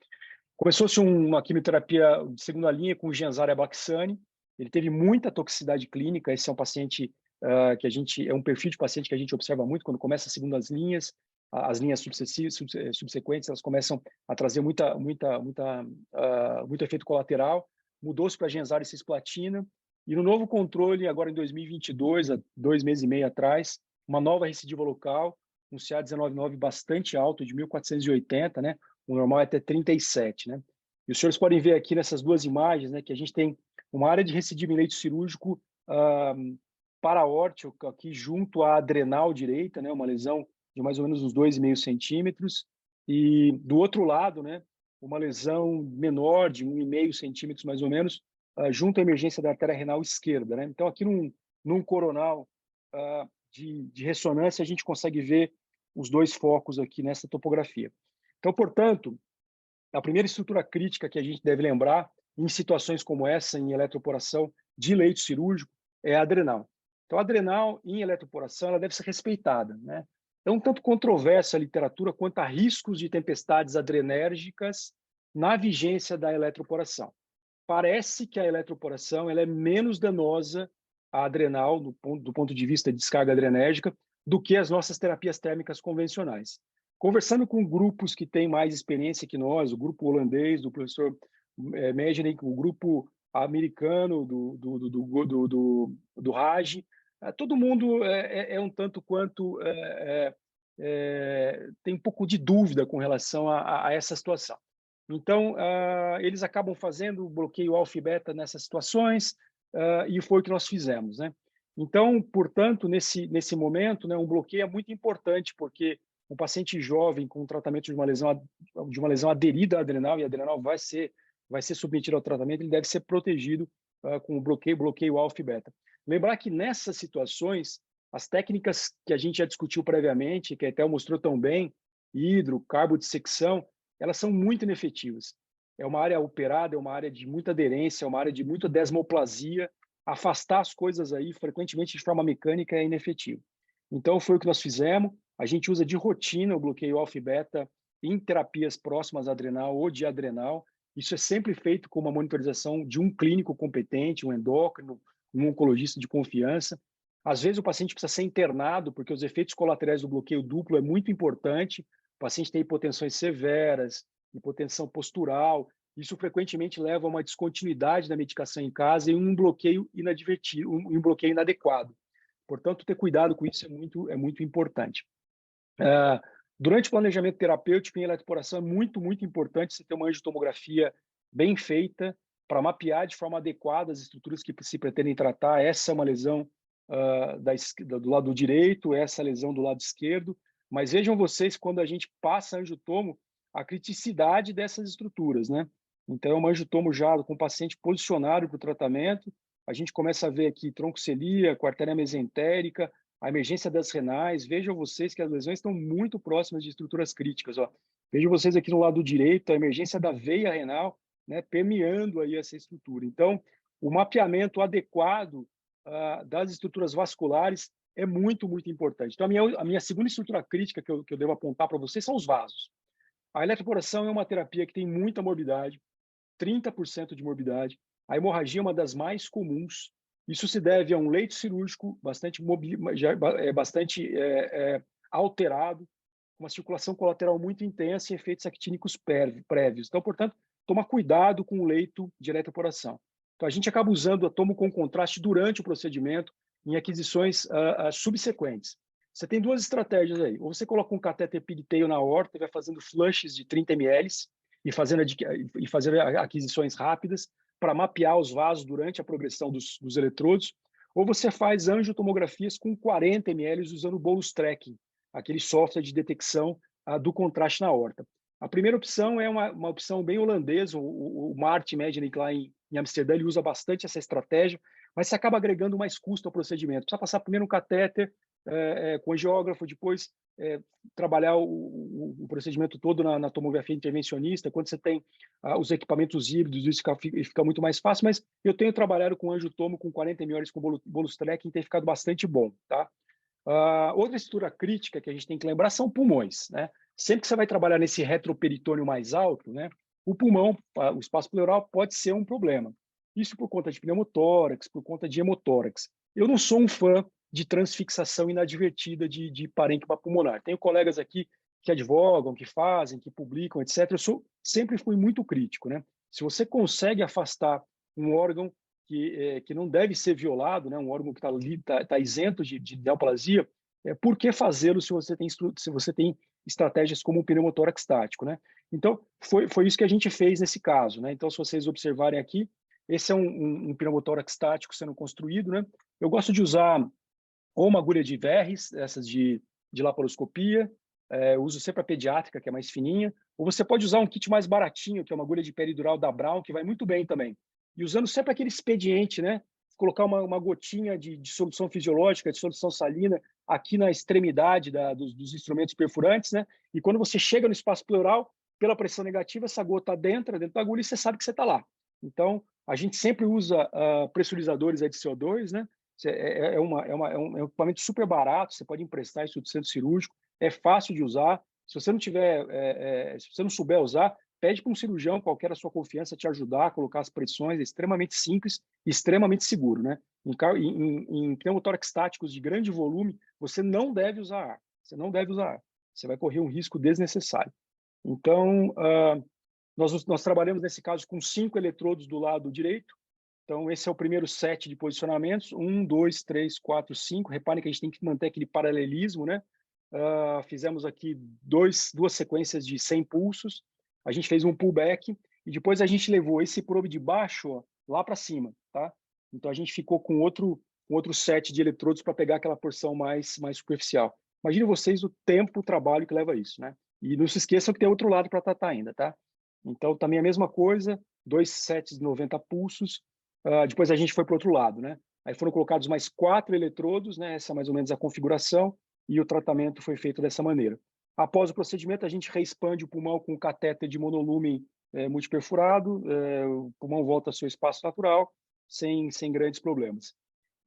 Começou-se uma quimioterapia de segunda linha com Genzar e Abaxane. Ele teve muita toxicidade clínica. Esse é um paciente é um perfil de paciente que a gente observa muito quando começa as segundas linhas. As linhas subsequentes, elas começam a trazer muito efeito colateral. Mudou-se para Genzar e cisplatina. E no novo controle, agora em 2022, há 2 meses e meio atrás, uma nova recidiva local, um CA-199 bastante alto, de 1480, né? O normal é até 37, né? E os senhores podem ver aqui nessas duas imagens, né, que a gente tem uma área de recidiva em leito cirúrgico paraórtico aqui junto à adrenal direita, né, uma lesão de mais ou menos uns 2,5 centímetros, e do outro lado, né, uma lesão menor de 1,5 centímetros mais ou menos, junto à emergência da artéria renal esquerda, né? Então aqui num coronal de ressonância a gente consegue ver os dois focos aqui nessa topografia. Então, portanto, a primeira estrutura crítica que a gente deve lembrar em situações como essa, em eletroporação de leito cirúrgico, é a adrenal. Então, a adrenal em eletroporação ela deve ser respeitada, né? É um tanto controversa a literatura quanto a riscos de tempestades adrenérgicas na vigência da eletroporação. Parece que a eletroporação ela é menos danosa à adrenal, do ponto de vista de descarga adrenérgica, do que as nossas terapias térmicas convencionais. Conversando com grupos que têm mais experiência que nós, o grupo holandês do professor Meijering, o grupo americano do Raj, todo mundo é um tanto quanto tem um pouco de dúvida com relação a essa situação. Então, eles acabam fazendo o bloqueio alfa e beta nessas situações, e foi o que nós fizemos, né? Então, portanto, nesse momento, né, um bloqueio é muito importante, porque um paciente jovem com tratamento de uma lesão aderida à adrenal, e a adrenal vai ser submetido ao tratamento, ele deve ser protegido com o bloqueio alfa e beta. Lembrar que nessas situações, as técnicas que a gente já discutiu previamente, que a Etel mostrou tão bem, carbodissecção, elas são muito inefetivas. É uma área operada, é uma área de muita aderência, é uma área de muita desmoplasia. Afastar as coisas aí, frequentemente de forma mecânica, é inefetivo. Então, foi o que nós fizemos. A gente usa de rotina o bloqueio alfa e beta em terapias próximas à adrenal ou de adrenal. Isso é sempre feito com uma monitorização de um clínico competente, um endócrino, um oncologista de confiança. Às vezes, o paciente precisa ser internado, porque os efeitos colaterais do bloqueio duplo é muito importante. O paciente tem hipotensões severas, hipotensão postural. Isso frequentemente leva a uma descontinuidade da medicação em casa e um bloqueio inadvertido, um bloqueio inadequado. Portanto, ter cuidado com isso é muito importante. Durante o planejamento terapêutico em eletroporação é muito importante você ter uma angiotomografia bem feita para mapear de forma adequada as estruturas que se pretendem tratar. Essa é uma lesão do lado direito, essa lesão do lado esquerdo. Mas vejam vocês, quando a gente passa angiotomo, a criticidade dessas estruturas, né? Então, é um angiotomo já com o paciente posicionado para o tratamento. A gente começa a ver aqui tronco celíaco, artéria mesentérica, a emergência das renais. Vejam vocês que as lesões estão muito próximas de estruturas críticas. Ó. Vejam vocês aqui no lado direito, a emergência da veia renal, né, permeando aí essa estrutura. Então, o mapeamento adequado das estruturas vasculares é muito importante. Então, a minha segunda estrutura crítica que eu devo apontar para vocês são os vasos. A eletroporação é uma terapia que tem muita morbidade, 30% de morbidade. A hemorragia é uma das mais comuns. Isso se deve a um leito cirúrgico bastante alterado, uma circulação colateral muito intensa e efeitos actínicos prévios. Então, portanto, toma cuidado com o leito de eletroporação. Então, a gente acaba usando a tomo com contraste durante o procedimento, em aquisições subsequentes. Você tem duas estratégias aí. Ou você coloca um catéter pigtail na aorta e vai fazendo flushes de 30 ml e fazendo aquisições rápidas para mapear os vasos durante a progressão dos eletrodos. Ou você faz angiotomografias com 40 ml usando o bolus tracking, aquele software de detecção do contraste na aorta. A primeira opção é uma opção bem holandesa, o Mart Imaging lá em Amsterdã, ele usa bastante essa estratégia, mas você acaba agregando mais custo ao procedimento. Precisa passar primeiro um catéter com angiógrafo, depois trabalhar o procedimento todo na tomografia intervencionista. Quando você tem os equipamentos híbridos, isso fica muito mais fácil, mas eu tenho trabalhado com angiotomo com 40 ml com bolus tracking, tem ficado bastante bom, tá? Outra estrutura crítica que a gente tem que lembrar são pulmões, né? Sempre que você vai trabalhar nesse retroperitônio mais alto, né, o pulmão, o espaço pleural pode ser um problema. Isso por conta de pneumotórax, por conta de hemotórax. Eu não sou um fã de transfixação inadvertida de parênquima pulmonar. Tenho colegas aqui que advogam, que fazem, que publicam, etc. Eu sempre fui muito crítico, né? Se você consegue afastar um órgão que não deve ser violado, né, um órgão que está isento de neoplasia, por que fazê-lo se você tem estratégias como o pneumotórax estático, né? Então, foi isso que a gente fez nesse caso, né? Então, se vocês observarem aqui, esse é um pneumotórax estático sendo construído, né? Eu gosto de usar ou uma agulha de Verres, essas de laparoscopia, uso sempre a pediátrica, que é mais fininha, ou você pode usar um kit mais baratinho, que é uma agulha de peridural da Brown, que vai muito bem também. E usando sempre aquele expediente, né? Colocar uma gotinha de solução fisiológica, de solução salina, aqui na extremidade dos instrumentos perfurantes, né? E quando você chega no espaço pleural, pela pressão negativa, essa gota dentro da agulha e você sabe que você está lá. Então, a gente sempre usa pressurizadores de CO2, né? É um equipamento super barato, você pode emprestar isso do centro cirúrgico, é fácil de usar. Se você não se você não souber usar, pede para um cirurgião qualquer da sua confiança te ajudar a colocar as pressões, é extremamente simples e extremamente seguro, né? Em pneumotórax estáticos de grande volume, você não deve usar ar. Você não deve usar ar. Você vai correr um risco desnecessário. Então, nós trabalhamos nesse caso com 5 eletrodos do lado direito. Então, esse é o primeiro set de posicionamentos. 1, 2, 3, 4, 5. Reparem que a gente tem que manter aquele paralelismo, né? Fizemos aqui duas sequências de 100 pulsos. A gente fez um pullback e depois a gente levou esse probe de baixo lá para cima, tá? Então, a gente ficou com outro set de eletrodos para pegar aquela porção mais superficial. Imagine vocês o tempo, o trabalho que leva isso, né? E não se esqueçam que tem outro lado para tratar ainda, tá? Então, também a mesma coisa, 2 sets de 90 pulsos. Depois a gente foi para o outro lado, né? Aí foram colocados mais 4 eletrodos, né? Essa é mais ou menos a configuração, e o tratamento foi feito dessa maneira. Após o procedimento, a gente reexpande o pulmão com um catéter de monolumen multiperfurado, o pulmão volta ao seu espaço natural, sem grandes problemas.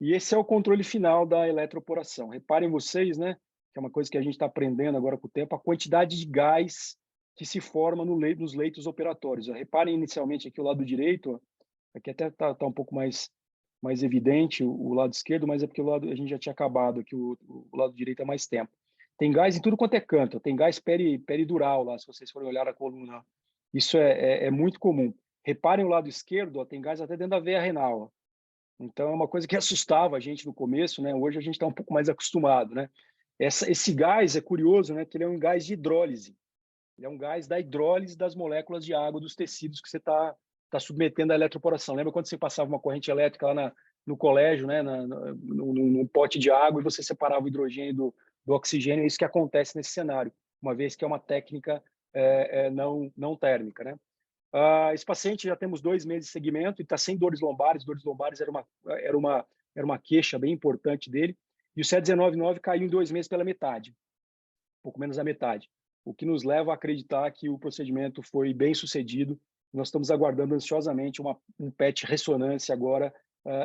E esse é o controle final da eletroporação. Reparem vocês, né? Que é uma coisa que a gente está aprendendo agora com o tempo, a quantidade de gás que se forma nos leitos operatórios. Reparem inicialmente aqui o lado direito, aqui até está um pouco mais evidente o lado esquerdo, mas é porque a gente já tinha acabado aqui, o lado direito há mais tempo. Tem gás em tudo quanto é canto, tem gás peridural lá, se vocês forem olhar a coluna. Isso é muito comum. Reparem o lado esquerdo, tem gás até dentro da veia renal. Então, é uma coisa que assustava a gente no começo, né? Hoje a gente está um pouco mais acostumado, né? Esse gás é curioso, né? Que ele é um gás de hidrólise. Ele é um gás da hidrólise das moléculas de água dos tecidos que você está submetendo à eletroporação. Lembra quando você passava uma corrente elétrica lá no colégio, né? Num pote de água, e você separava o hidrogênio do oxigênio? É isso que acontece nesse cenário, uma vez que é uma técnica não térmica, né? Esse paciente já temos 2 meses de segmento e está sem dores lombares. Dores lombares era uma queixa bem importante dele. E o CET199 caiu em 2 meses pela metade, um pouco menos da metade, o que nos leva a acreditar que o procedimento foi bem sucedido. Nós estamos aguardando ansiosamente um PET ressonância agora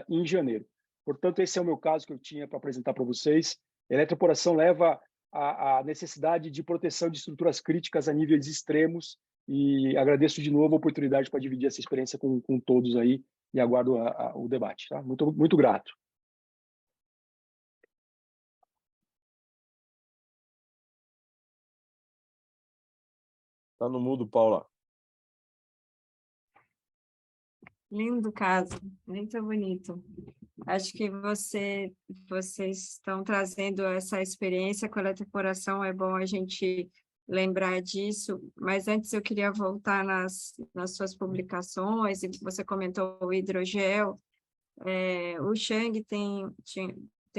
em janeiro. Portanto, esse é o meu caso que eu tinha para apresentar para vocês. A eletroporação leva à necessidade de proteção de estruturas críticas a níveis extremos, e agradeço de novo a oportunidade para dividir essa experiência com todos aí, e aguardo o debate. Tá? Muito, muito grato. Está no mudo, Paula. Lindo caso, muito bonito. Acho que vocês estão trazendo essa experiência com a eletroporação, é bom a gente lembrar disso, mas antes eu queria voltar nas suas publicações, e você comentou o hidrogel. O Chang tem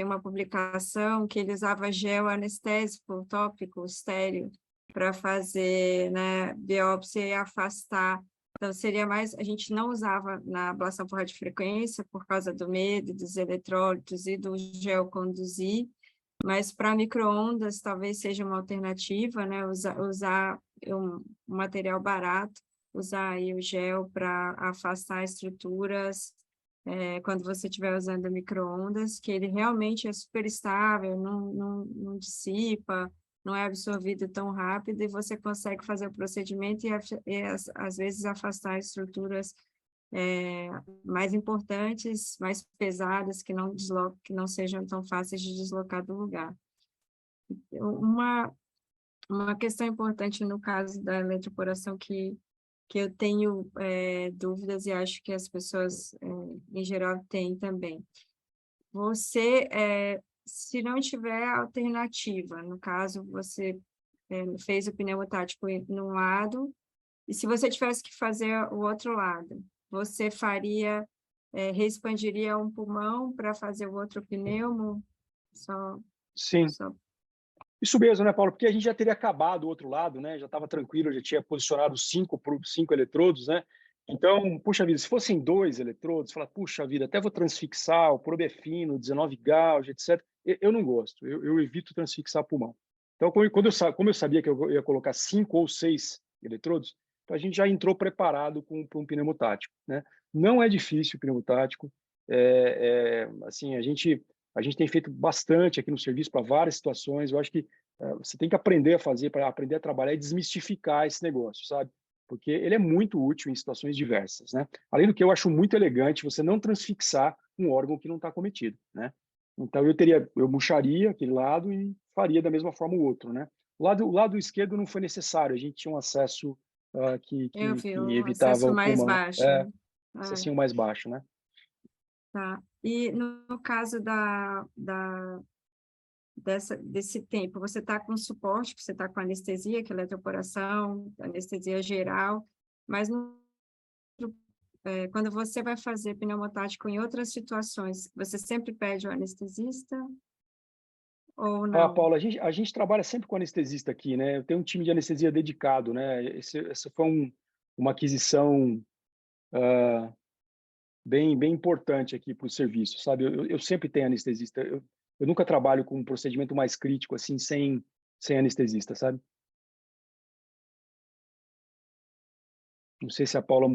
uma publicação que ele usava gel anestésico tópico estéreo para fazer, né, biópsia e afastar. Então, seria mais... A gente não usava na ablação por radiofrequência por causa do medo dos eletrólitos e do gel conduzir, mas para micro-ondas talvez seja uma alternativa, né? Usar um material barato, usar aí o gel para afastar estruturas quando você estiver usando micro-ondas, que ele realmente é super estável, não dissipa, não é absorvido tão rápido, e você consegue fazer o procedimento e às vezes afastar estruturas mais importantes, mais pesadas, que não sejam tão fáceis de deslocar do lugar. Uma questão importante no caso da eletroporação que eu tenho dúvidas e acho que as pessoas, em geral, têm também. Você, se não tiver alternativa, no caso, você fez o pneumotático num lado, e se você tivesse que fazer o outro lado, você faria, reexpandiria um pulmão para fazer o outro pneumo? Sim. Isso mesmo, né, Paulo? Porque a gente já teria acabado o outro lado, né? Já estava tranquilo, já tinha posicionado cinco eletrodos, né? Então, puxa vida, se fossem 2 eletrodos, fala, puxa vida, até vou transfixar, o probe é fino, 19 gauge, etc. Eu não gosto, eu evito transfixar pulmão. Então, como eu sabia que eu ia colocar 5 ou 6 eletrodos, então a gente já entrou preparado para um pneumotático, né? Não é difícil o pneumotático, assim, a gente tem feito bastante aqui no serviço para várias situações. Eu acho que você tem que aprender a fazer, para aprender a trabalhar e desmistificar esse negócio, sabe? Porque ele é muito útil em situações diversas, né? Além do que eu acho muito elegante você não transfixar um órgão que não está cometido, né? Então eu murcharia aquele lado e faria da mesma forma o outro, né? O lado esquerdo não foi necessário, a gente tinha um acesso que evitava acesso o mais pulmão, baixo, né? acessinho mais baixo, né? Tá. E no caso desse tempo, você está com suporte, você está com anestesia, que é eletroporação, anestesia geral, mas quando você vai fazer pneumotático em outras situações, você sempre pede o anestesista ou não? Paula, a gente trabalha sempre com anestesista aqui, né? Eu tenho um time de anestesia dedicado, né? Essa foi uma aquisição bem importante aqui para o serviço, sabe? Eu sempre tenho anestesista. Eu nunca trabalho com um procedimento mais crítico assim sem anestesista, sabe? Não sei se a Paula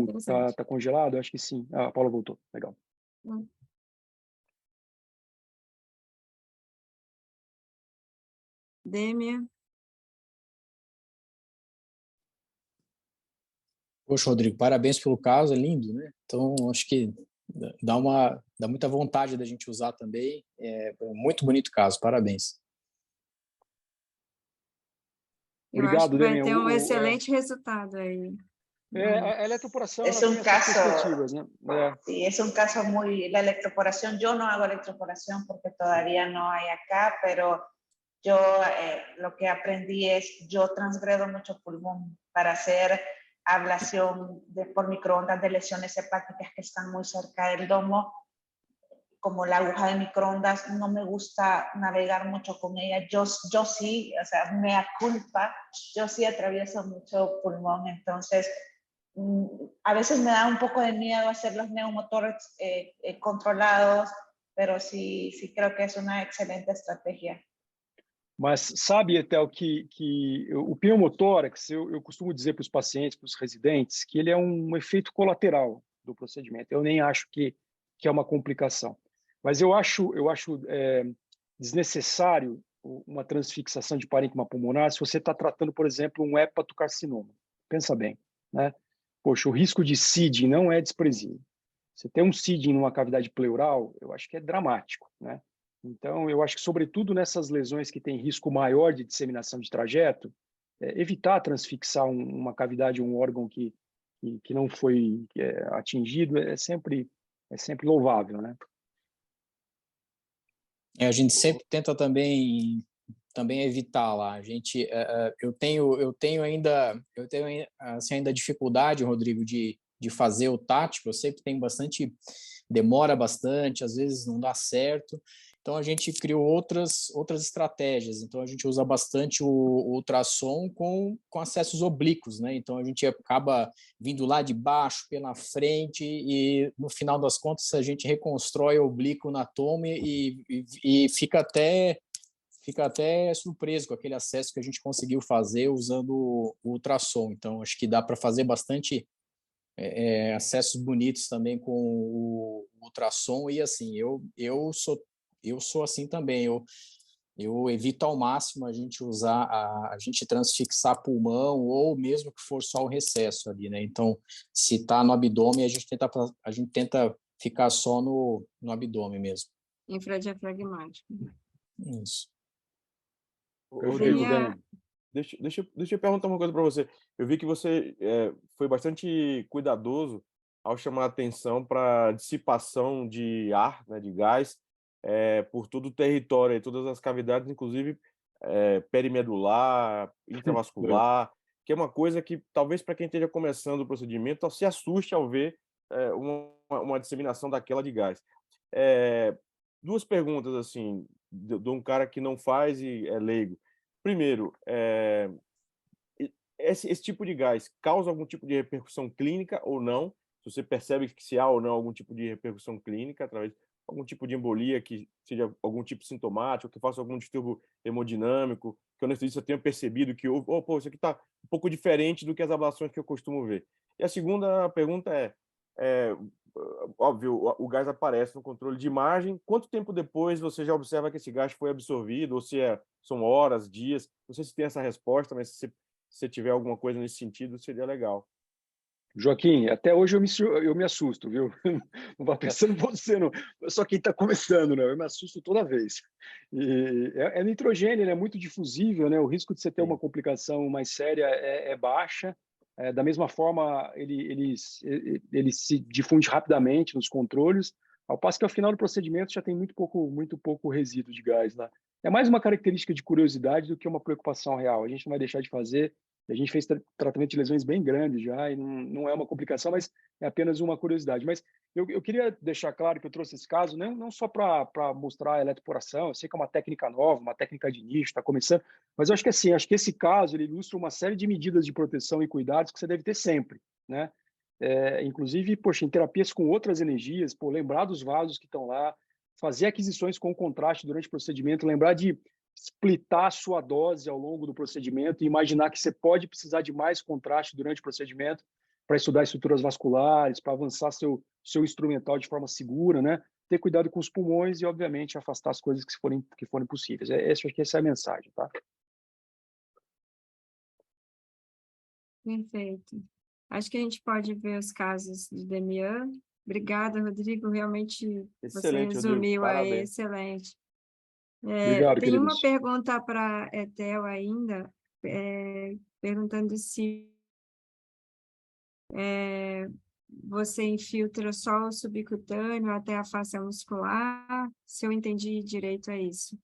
tá congelada, acho que sim. A Paula voltou, legal. Dêmia? Poxa, Rodrigo, parabéns pelo caso, é lindo, né? Então, acho que dá muita vontade da gente usar também. É muito bonito caso, parabéns. Eu acho que vai ter um excelente resultado aí. A electroporación es un caso, ¿no? Sí, es un caso muy, la electroporación, yo no hago electroporación porque todavía no hay acá, pero yo lo que aprendí es, yo transgredo mucho pulmón para hacer ablación por microondas de lesiones hepáticas que están muy cerca del domo. Como la aguja de microondas, no me gusta navegar mucho con ella. Yo sí, o sea, mea culpa, yo sí atravieso mucho pulmón, entonces a veces me da un poco de miedo hacer los neumotórrax controlados, pero sí creo que es una excelente estrategia. Mas sabe, Etel, que o pneumotórax, eu costumo dizer para os pacientes, para os residentes, que ele é um efeito colateral do procedimento. Eu nem acho que é uma complicação. Mas eu acho desnecessário uma transfixação de parênquima pulmonar se você está tratando, por exemplo, um hepatocarcinoma. Pensa bem, né? Poxa, o risco de seeding não é desprezível. Você tem um seeding numa cavidade pleural, eu acho que é dramático, né? Então, eu acho que, sobretudo nessas lesões que têm risco maior de disseminação de trajeto, evitar transfixar uma cavidade, um órgão que não foi atingido é sempre louvável, né? A gente sempre tenta também evitar lá. A gente, eu tenho ainda assim, ainda dificuldade, Rodrigo, de fazer o tático. Eu sempre tenho bastante, demora bastante, às vezes não dá certo. Então a gente criou outras estratégias. Então a gente usa bastante o ultrassom com acessos oblíquos, né? Então a gente acaba vindo lá de baixo pela frente e no final das contas a gente reconstrói o oblíquo na tome e fica até surpreso com aquele acesso que a gente conseguiu fazer usando o ultrassom. Então, acho que dá para fazer bastante acessos bonitos também com o ultrassom. E assim, eu sou assim também. Eu evito ao máximo a gente usar, a gente transfixar pulmão ou mesmo que for só o recesso ali, né? Então, se está no abdômen, a gente tenta ficar só no abdômen mesmo. Infradiafragmático. Isso. Rodrigo, Seria... deixa eu perguntar uma coisa para você. Eu vi que você foi bastante cuidadoso ao chamar a atenção para a dissipação de ar, né, de gás, por todo o território, e todas as cavidades, inclusive perimedular, intravascular, que é uma coisa que talvez para quem esteja começando o procedimento se assuste ao ver uma disseminação daquela de gás. Duas perguntas assim, de um cara que não faz e é leigo. Primeiro, esse tipo de gás causa algum tipo de repercussão clínica ou não? Se você percebe que se há ou não algum tipo de repercussão clínica através de algum tipo de embolia que seja algum tipo sintomático, que faça algum distúrbio hemodinâmico, que o anestesista tenha percebido que houve, isso aqui está um pouco diferente do que as ablações que eu costumo ver. E a segunda pergunta óbvio, o gás aparece no controle de imagem. Quanto tempo depois você já observa que esse gás foi absorvido, ou se são horas, dias? Não sei se tem essa resposta, mas se você tiver alguma coisa nesse sentido, seria legal. Joaquim, até hoje eu me assusto, viu? Não vá pensando em você, não. Só quem está começando, né? Eu me assusto toda vez. E é nitrogênio, né? É muito difusível, né? O risco de você ter uma complicação mais séria é baixa. Da mesma forma, ele se difunde rapidamente nos controles, ao passo que ao final do procedimento já tem muito pouco resíduo de gás lá. É mais uma característica de curiosidade do que uma preocupação real. A gente não vai deixar de fazer. A gente fez tratamento de lesões bem grandes já, e não é uma complicação, mas é apenas uma curiosidade. Mas eu queria deixar claro que eu trouxe esse caso não só para mostrar a eletroporação. Eu sei que é uma técnica nova, uma técnica de nicho, está começando, mas eu acho que assim, esse caso ele ilustra uma série de medidas de proteção e cuidados que você deve ter sempre, né? Inclusive, poxa, em terapias com outras energias, lembrar dos vasos que estão lá, fazer aquisições com contraste durante o procedimento, lembrar de splitar a sua dose ao longo do procedimento e imaginar que você pode precisar de mais contraste durante o procedimento para estudar estruturas vasculares, para avançar seu instrumental de forma segura, né? Ter cuidado com os pulmões e, obviamente, afastar as coisas que forem possíveis. Acho que essa é a mensagem, tá? Perfeito. Acho que a gente pode ver os casos de Demian. Obrigada, Rodrigo. Realmente, você resumiu aí, excelente. Obrigado, tem uma queridos. pergunta para Etel ainda, perguntando se você infiltra só o subcutâneo até a face muscular, se eu entendi direito é isso,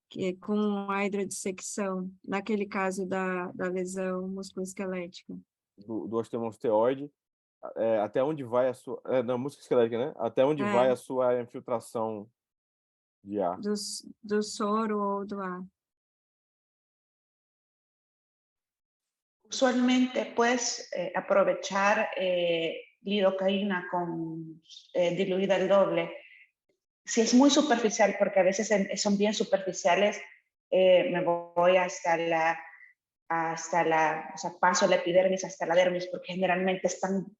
que com a hidrodissecção, naquele caso da lesão musculoesquelética. Do osteomosteoide, até onde vai a sua... não, musculoesquelética, né? Até onde vai a sua infiltração de ar? Do soro ou do ar. Usualmente puedes aprovechar lidocaína diluida al doble. Si es muy superficial, porque a veces son bien superficiales, me voy hasta o sea, paso la epidermis hasta la dermis, porque generalmente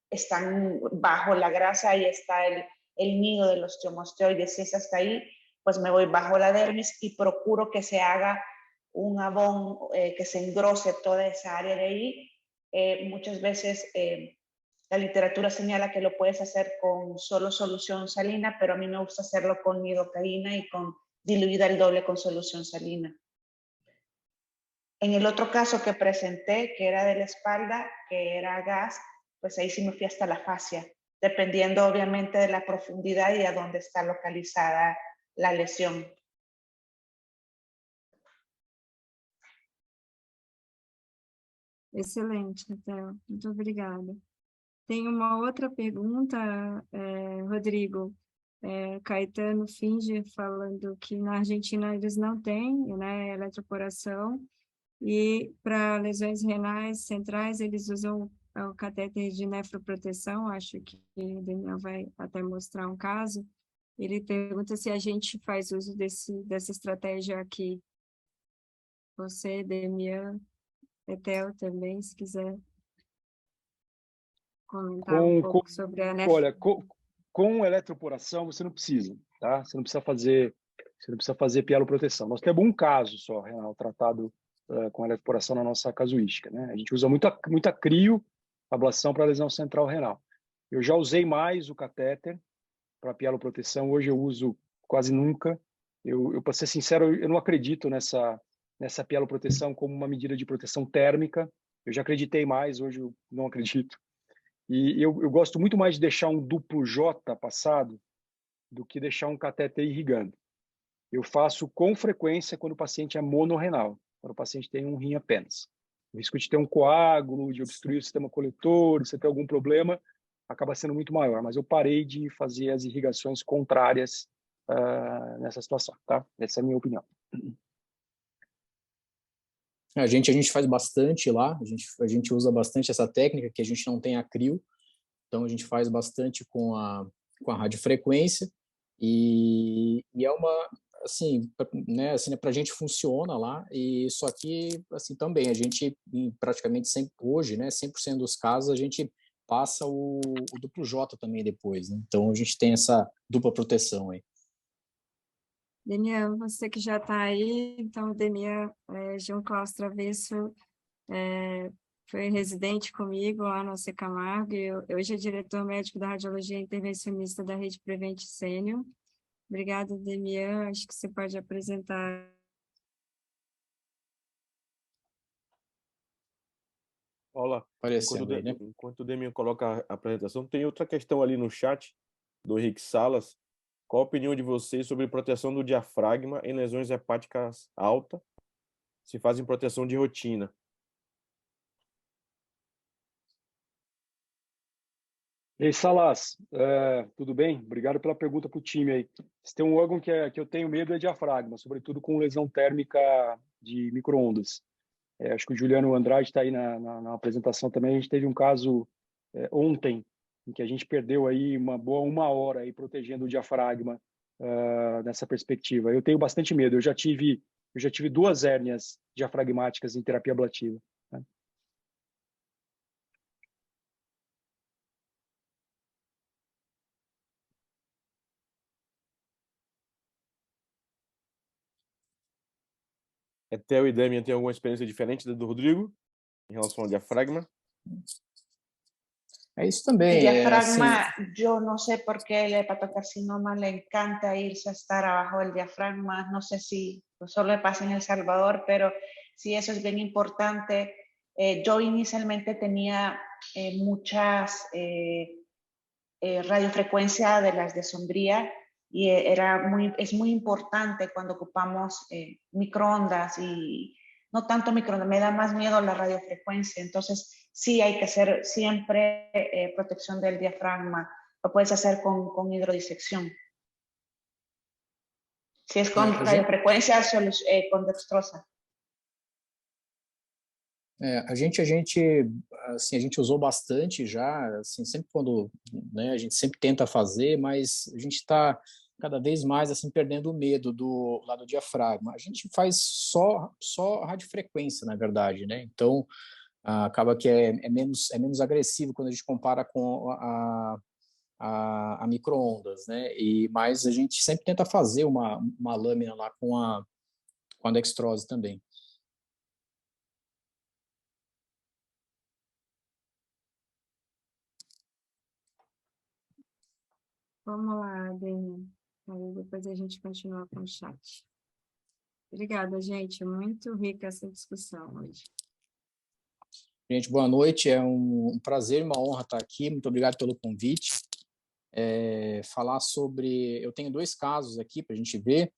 están bajo la grasa y está el nido de los osteomosteoides. Si es hasta ahí, pues me voy bajo la dermis y procuro que se haga un abón, que se engrose toda esa área de ahí. Muchas veces la literatura señala que lo puedes hacer con solo solución salina, pero a mí me gusta hacerlo con lidocaína y con diluida al doble con solución salina. En el otro caso que presenté, que era de la espalda, que era gas, pues ahí sí me fui hasta la fascia, dependiendo obviamente de la profundidad y a dónde está localizada la lesión. Excelente, Raquel. Muito obrigada. Tem uma outra pergunta, Rodrigo. Caetano Finge falando que na Argentina eles não têm, né, eletroporação, e para lesões renais centrais eles usam o catéter de nefroproteção. Acho que o Daniel vai até mostrar um caso. Ele pergunta se a gente faz uso dessa estratégia aqui. Você, Demian, Etel também, se quiser comentar um pouco sobre a Olha, com eletroporação você não precisa, tá? Você não precisa fazer pialoproteção. Nós temos um caso só, renal, tratado com eletroporação na nossa casuística, né? A gente usa muita crio, ablação para lesão central renal. Eu já usei mais o catéter para pialoproteção, hoje eu uso quase nunca. Eu para ser sincero, eu não acredito nessa pialoproteção como uma medida de proteção térmica. Eu já acreditei mais, hoje eu não acredito. E eu gosto muito mais de deixar um duplo J passado do que deixar um catéter irrigando. Eu faço com frequência quando o paciente é monorrenal, quando o paciente tem um rim apenas. O risco de ter um coágulo, de obstruir o sistema coletor, de você ter algum problema, acaba sendo muito maior. Mas eu parei de fazer as irrigações contrárias nessa situação, tá? Essa é a minha opinião. A gente faz bastante lá, a gente usa bastante essa técnica, que a gente não tem a crio, então a gente faz bastante com a radiofrequência, e é uma, assim, né, assim, para a gente funciona lá, e só que, assim, também, a gente, praticamente sempre, hoje, né, 100% dos casos, a gente passa o duplo J também depois, né? Então a gente tem essa dupla proteção aí. Daniel, você que já está aí, então o Daniel João Cláudio Travesso foi residente comigo lá no AC Camargo, e hoje é diretor médico da Radiologia Intervencionista da Rede Prevent Sênior. Obrigada, Demian. Acho que você pode apresentar. Olá. Enquanto o Demian coloca a apresentação, tem outra questão ali no chat do Henrique Salas. Qual a opinião de vocês sobre proteção do diafragma em lesões hepáticas altas, se fazem proteção de rotina? E aí, Salas, tudo bem? Obrigado pela pergunta para o time aí. Se tem um órgão que eu tenho medo é diafragma, sobretudo com lesão térmica de micro-ondas. Acho que o Juliano Andrade está aí na apresentação também. A gente teve um caso ontem em que a gente perdeu aí uma boa 1 hora aí protegendo o diafragma nessa perspectiva. Eu tenho bastante medo. Eu já tive 2 hérnias diafragmáticas em terapia ablativa, né? Etel e Demian têm alguma experiência diferente da do Rodrigo em relação ao diafragma? É isso também. El diafragma, yo no sé por qué el hepatocarcinoma le encanta irse a estar abajo del diafragma. No sé si solo le pasa en El Salvador, pero sí, eso es bien importante. Yo inicialmente tenía muchas radiofrecuencia de las de sombría, y es muy importante cuando ocupamos microondas, y no tanto microondas, me da más miedo la radiofrecuencia. Entonces sí hay que hacer siempre protección del diafragma. Lo puedes hacer con hidrodisección. Si es con radiofrecuencia, con dextrosa. A gente assim, a gente usou bastante já, assim, sempre quando, né, a gente sempre tenta fazer, mas a gente está cada vez mais assim perdendo o medo do lado do diafragma. A gente faz só radiofrequência, na verdade, né? Então acaba que é menos agressivo quando a gente compara com a micro-ondas, né? Mas a gente sempre tenta fazer uma lâmina lá com a dextrose também. Vamos lá, Dani. Aí depois a gente continua com o chat. Obrigada, gente. Muito rica essa discussão hoje. Gente, boa noite. É um prazer e uma honra estar aqui. Muito obrigado pelo convite. Falar sobre... Eu tenho 2 casos aqui para a gente ver.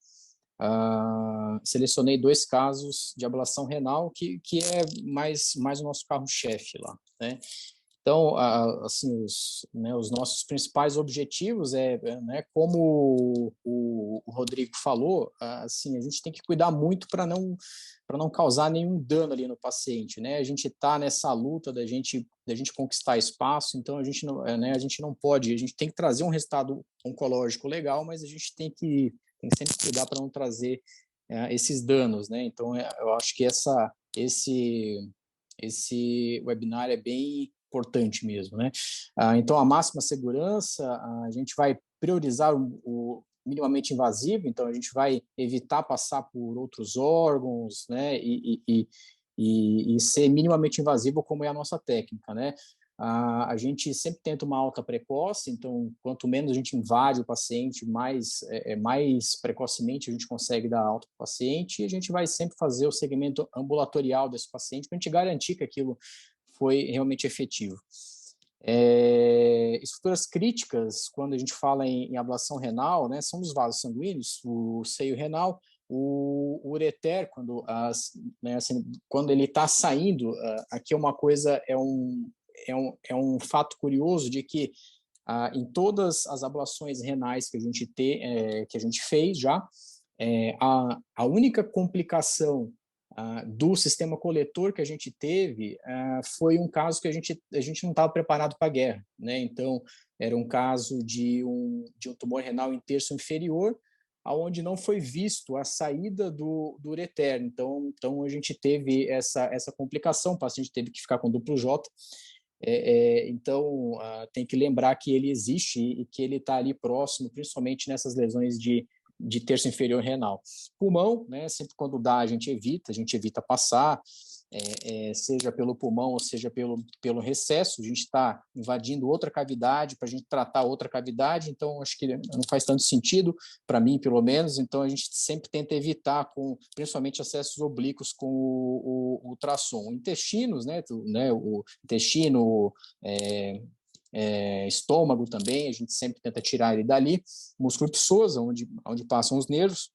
selecionei 2 casos de ablação renal, que é mais o nosso carro-chefe lá, né? Então, assim, os nossos principais objetivos né, como o Rodrigo falou, assim, a gente tem que cuidar muito para não causar nenhum dano ali no paciente, né? A gente está nessa luta da gente conquistar espaço, então a gente não pode, a gente tem que trazer um resultado oncológico legal, mas a gente tem que sempre cuidar para não trazer esses danos, né? Então, eu acho que esse webinar é bem importante mesmo, né? Então, a máxima segurança, a gente vai priorizar o minimamente invasivo, então a gente vai evitar passar por outros órgãos, né? E ser minimamente invasivo, como é a nossa técnica, né? A gente sempre tenta uma alta precoce, então quanto menos a gente invade o paciente, mais precocemente a gente consegue dar alta para o paciente, e a gente vai sempre fazer o segmento ambulatorial desse paciente para a gente garantir que aquilo foi realmente efetivo. Estruturas críticas, quando a gente fala em ablação renal, né, são os vasos sanguíneos, o seio renal, o ureter, quando ele está saindo, aqui é uma coisa, é um fato curioso de que em todas as ablações renais que a gente fez já, a única complicação do sistema coletor que a gente teve foi um caso que a gente não estava preparado para a guerra, né? Então, era um caso de um tumor renal em terço inferior, aonde não foi visto a saída do ureter. Então a gente teve essa complicação, o paciente teve que ficar com duplo J. Então, tem que lembrar que ele existe e que ele está ali próximo, principalmente nessas lesões de terço inferior renal. Pulmão, né, sempre quando dá, a gente evita passar, seja pelo pulmão ou seja pelo recesso, a gente está invadindo outra cavidade para a gente tratar outra cavidade, então acho que não faz tanto sentido, para mim pelo menos, então a gente sempre tenta evitar, principalmente acessos oblíquos com o ultrassom. Intestinos, né, o intestino, estômago também, a gente sempre tenta tirar ele dali, músculo pessoas, onde passam os nervos,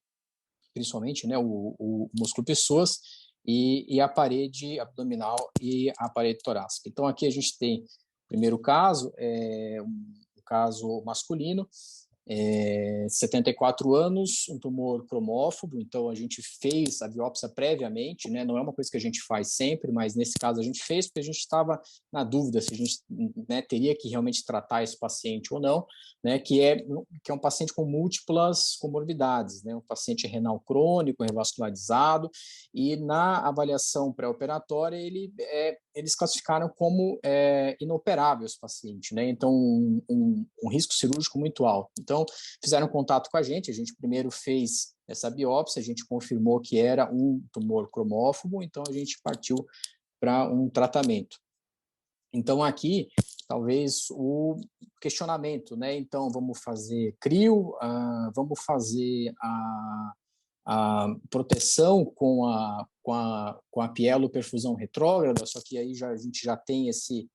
principalmente, né, o músculo pessoas, e a parede abdominal e a parede torácica. Então, aqui a gente tem o primeiro caso, um caso masculino, 74 anos, um tumor cromófobo, então a gente fez a biópsia previamente, né? Não é uma coisa que a gente faz sempre, mas nesse caso a gente fez porque a gente estava na dúvida se a gente, né, teria que realmente tratar esse paciente ou não, né? Que é um paciente com múltiplas comorbidades, né? Um paciente renal crônico, revascularizado, e na avaliação pré-operatória eles classificaram como inoperável esse paciente, né? Então um risco cirúrgico muito alto. Então, fizeram contato com a gente primeiro fez essa biópsia, a gente confirmou que era um tumor cromófobo, então a gente partiu para um tratamento. Então, aqui, talvez o questionamento, né? Então, vamos fazer crio, vamos fazer a proteção com a pieloperfusão retrógrada, só que aí a gente já tem esse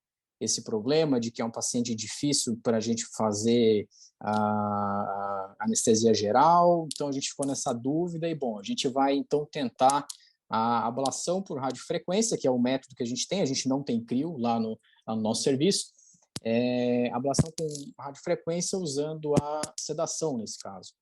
problema de que é um paciente difícil para a gente fazer a anestesia geral, então a gente ficou nessa dúvida e, bom, a gente vai então tentar a ablação por radiofrequência, que é o método que a gente não tem crio lá no nosso serviço, ablação com radiofrequência usando a sedação nesse caso.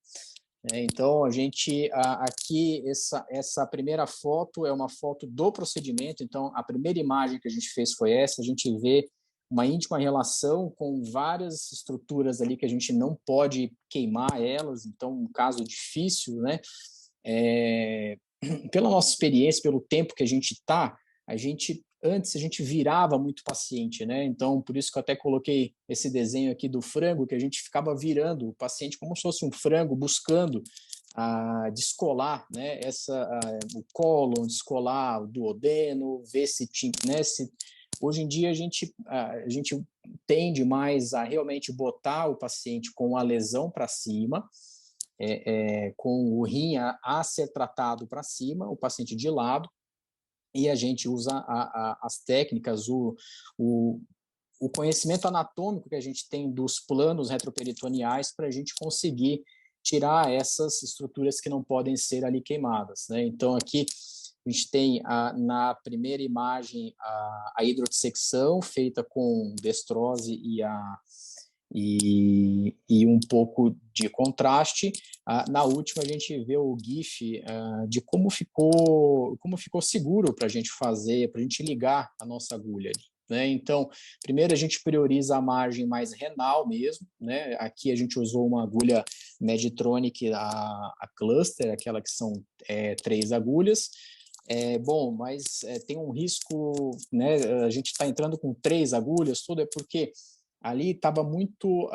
Então, a gente, aqui, essa primeira foto é uma foto do procedimento, então a primeira imagem que a gente fez foi essa, a gente vê uma íntima relação com várias estruturas ali que a gente não pode queimar elas, então um caso difícil, né? Pela nossa experiência, pelo tempo que a gente está, antes a gente virava muito paciente, né? Então, por isso que eu até coloquei esse desenho aqui do frango, que a gente ficava virando o paciente como se fosse um frango, buscando descolar, né? O cólon, descolar o duodeno, ver se tinha, né? Hoje em dia a gente tende mais a realmente botar o paciente com a lesão para cima, com o rim a ser tratado para cima, o paciente de lado, e a gente usa as técnicas, o conhecimento anatômico que a gente tem dos planos retroperitoneais para a gente conseguir tirar essas estruturas que não podem ser ali queimadas, né? Então, aqui a gente tem na primeira imagem a hidrodissecção feita com destrose e um pouco de contraste. Na última, a gente vê o GIF de como ficou seguro para a gente fazer, para a gente ligar a nossa agulha. Né? Então, primeiro a gente prioriza a margem mais renal mesmo, né? Aqui a gente usou uma agulha Medtronic, a Cluster, aquela que são 3 agulhas. Bom, mas tem um risco, né? A gente está entrando com 3 agulhas, tudo é porque ali estava muito,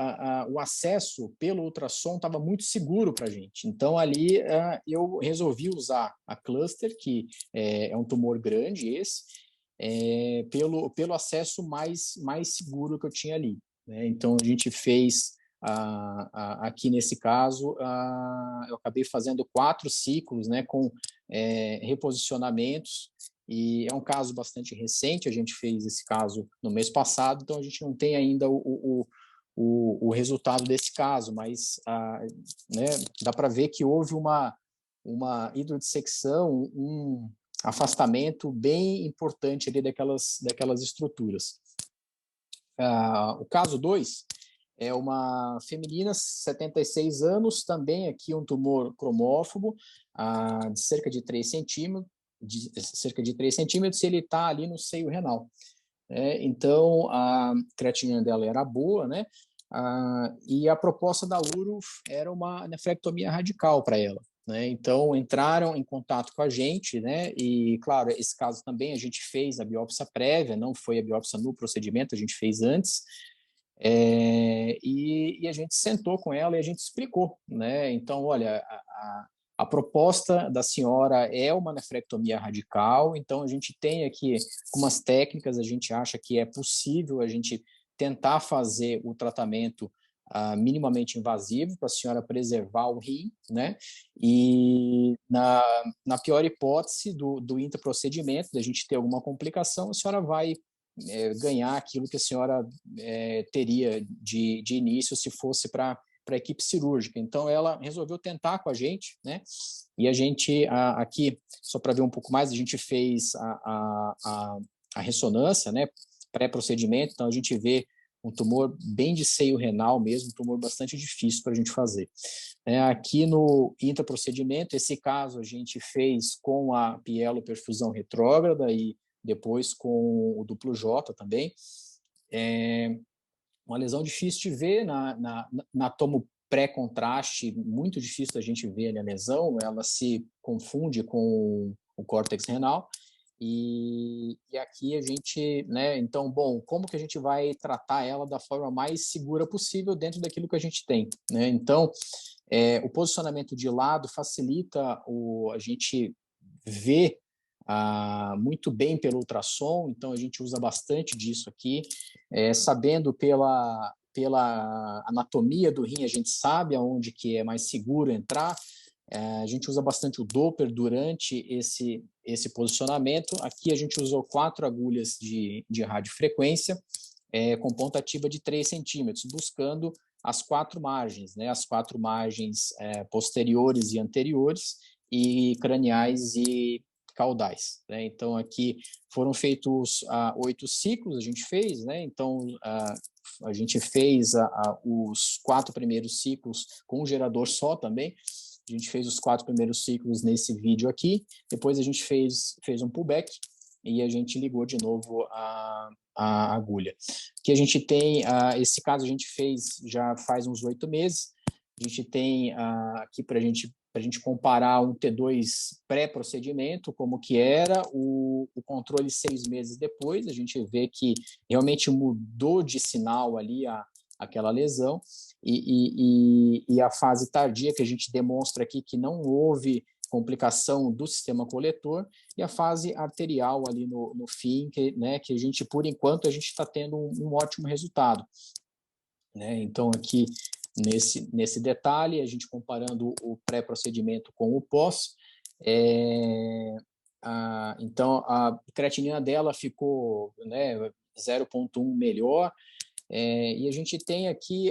o acesso pelo ultrassom estava muito seguro para a gente. Então, ali eu resolvi usar a Cluster, que é um tumor grande esse, pelo acesso mais seguro que eu tinha ali. Né? Então, a gente fez, aqui nesse caso, eu acabei fazendo 4 ciclos, né, com reposicionamentos, e é um caso bastante recente, a gente fez esse caso no mês passado, então a gente não tem ainda o resultado desse caso, mas né, dá para ver que houve uma hidrodissecção, um afastamento bem importante ali daquelas estruturas. O caso 2 é uma feminina, 76 anos, também aqui um tumor cromófobo, de cerca de 3 centímetros, ele está ali no seio renal. Então, a creatinina dela era boa, né? E a proposta da Uro era uma nefrectomia radical para ela. Né? Então, entraram em contato com a gente, né? E, claro, esse caso também a gente fez a biópsia prévia, não foi a biópsia no procedimento, a gente fez antes, e a gente sentou com ela e a gente explicou, né? Então, olha, a proposta da senhora é uma nefrectomia radical, então a gente tem aqui algumas técnicas, a gente acha que é possível a gente tentar fazer o tratamento minimamente invasivo para a senhora preservar o rim, né? E na pior hipótese do intraprocedimento, da gente ter alguma complicação, a senhora vai ganhar aquilo que a senhora teria de início se fosse para a equipe cirúrgica. Então, ela resolveu tentar com a gente, né? E a gente, aqui, só para ver um pouco mais, a gente fez a ressonância, né? Pré-procedimento, então a gente vê um tumor bem de seio renal mesmo, um tumor bastante difícil para a gente fazer. Aqui no intraprocedimento, esse caso a gente fez com a pieloperfusão retrógrada e depois com o duplo J também. Uma lesão difícil de ver na tomo pré-contraste, muito difícil da gente ver a lesão, ela se confunde com o córtex renal, e aqui a gente, né, então, bom, como que a gente vai tratar ela da forma mais segura possível dentro daquilo que a gente tem, né? Então, o posicionamento de lado facilita a gente ver muito bem pelo ultrassom, então a gente usa bastante disso aqui, sabendo pela anatomia do rim, a gente sabe aonde que é mais seguro entrar, a gente usa bastante o Doppler durante esse posicionamento. Aqui a gente usou 4 agulhas de radiofrequência, com ponta ativa de 3 centímetros, buscando as 4 margens, né? As 4 margens posteriores e anteriores, e craniais e caudais. Né? Então, aqui foram feitos 8 ciclos, a gente fez, né? Então, a gente fez os 4 primeiros ciclos com um gerador só também. A gente fez os 4 primeiros ciclos nesse vídeo aqui, depois a gente fez um pullback e a gente ligou de novo a agulha. Aqui a gente tem, esse caso a gente fez já faz uns 8 meses, a gente tem aqui para a gente comparar um T2 pré-procedimento, como que era, o controle 6 meses depois, a gente vê que realmente mudou de sinal ali aquela lesão, e a fase tardia, que a gente demonstra aqui que não houve complicação do sistema coletor, e a fase arterial ali no fim, que a gente, por enquanto, a gente está tendo um ótimo resultado. Né? Então, aqui, nesse detalhe, a gente comparando o pré-procedimento com o pós, então, a creatinina dela ficou, né, 0,1 melhor, E a gente tem aqui,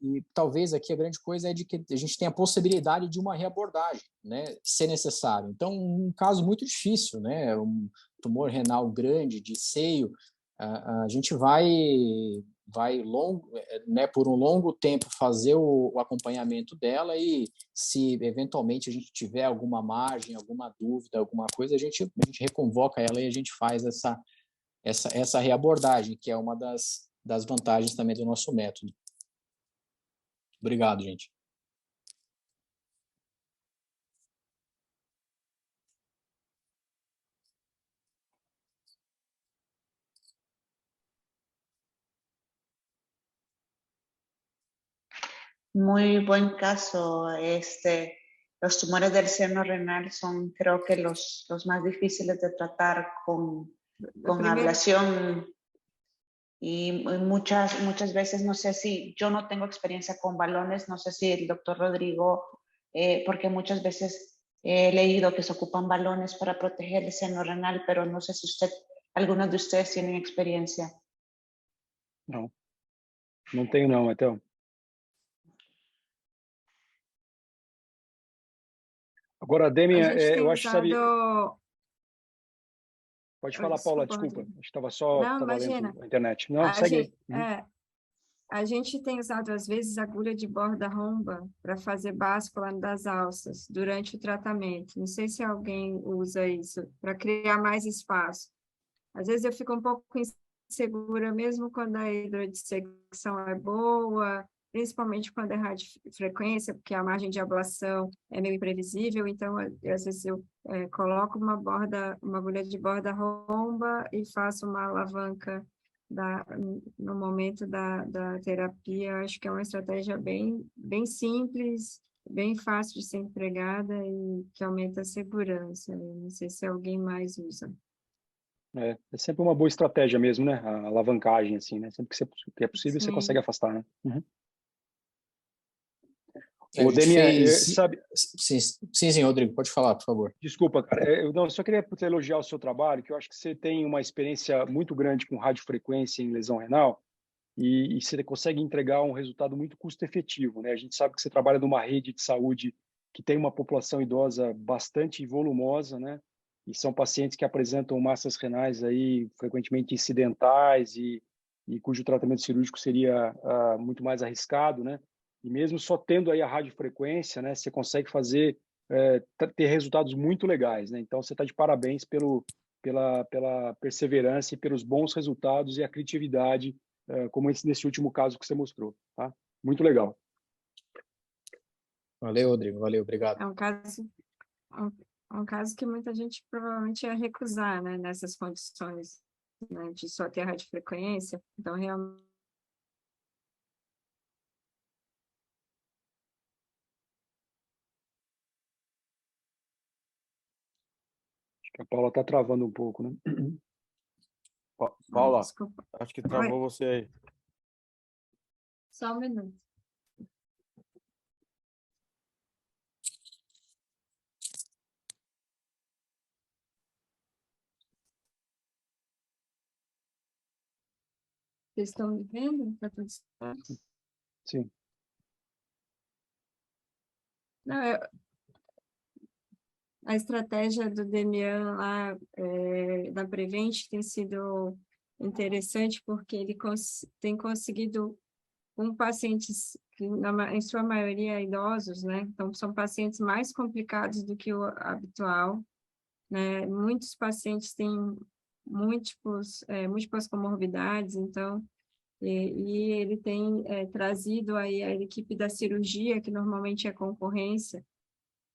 e talvez aqui a grande coisa é de que a gente tem a possibilidade de uma reabordagem, né, se necessário. Então, um caso muito difícil, né, um tumor renal grande de seio, a gente vai longo, né, por um longo tempo fazer o acompanhamento dela e se eventualmente a gente tiver alguma margem, alguma dúvida, alguma coisa, a gente reconvoca ela e a gente faz essa reabordagem, que é uma das vantagens também do nosso método. Obrigado, gente. Muy buen caso. Los tumores del seno renal son, creo que, los más difíciles de tratar con ablación. Y muchas veces, no sé si, yo no tengo experiencia con balones, no sé si el doctor Rodrigo, porque muchas veces he leído que se ocupan balones para proteger el seno renal, pero no sé si algunos de ustedes tienen experiencia. Não tenho não, então. Agora, Demian, eu acho, sabe... Pode falar, Paula, desculpa. Estava lendo a internet. Não, segue aí. A gente tem usado, às vezes, agulha de borda romba para fazer báscula das alças durante o tratamento. Não sei se alguém usa isso para criar mais espaço. Às vezes eu fico um pouco insegura, mesmo quando a hidrodissecção é boa, principalmente quando é radiofrequência, porque a margem de ablação é meio imprevisível, então, às vezes, eu coloco uma agulha de borda romba e faço uma alavanca no momento da terapia. Eu acho que é uma estratégia bem simples, bem fácil de ser empregada e que aumenta a segurança. Eu não sei se alguém mais usa. É sempre uma boa estratégia mesmo, né? A alavancagem, assim, né? Sempre que é possível, Sim. Você consegue afastar, né? Uhum. O Demian, sabe... Sim, Rodrigo, pode falar, por favor. Desculpa, cara. Eu só queria elogiar o seu trabalho, que eu acho que você tem uma experiência muito grande com radiofrequência em lesão renal e você consegue entregar um resultado muito custo-efetivo, né? A gente sabe que você trabalha numa rede de saúde que tem uma população idosa bastante volumosa, né? E são pacientes que apresentam massas renais aí frequentemente incidentais e cujo tratamento cirúrgico seria muito mais arriscado, né? E mesmo só tendo aí a radiofrequência, né, você consegue ter resultados muito legais, né? Então você está de parabéns pela perseverança e pelos bons resultados e a criatividade, como nesse último caso que você mostrou, tá? Muito legal. Valeu, Rodrigo. Valeu, obrigado. É um caso que muita gente provavelmente ia recusar, né, nessas condições, né, de só ter radiofrequência. Então, realmente, A Paula está travando um pouco, né? Paula, desculpa. acho que travou você aí. Só um minuto. Vocês estão me vendo? Tá tudo certo? Sim. Não, a estratégia do Demian lá da Prevent tem sido interessante porque ele tem conseguido com pacientes que, em sua maioria, idosos, né? Então, são pacientes mais complicados do que o habitual, né? Muitos pacientes têm múltiplas comorbidades, então, e ele tem trazido aí a equipe da cirurgia, que normalmente é concorrência,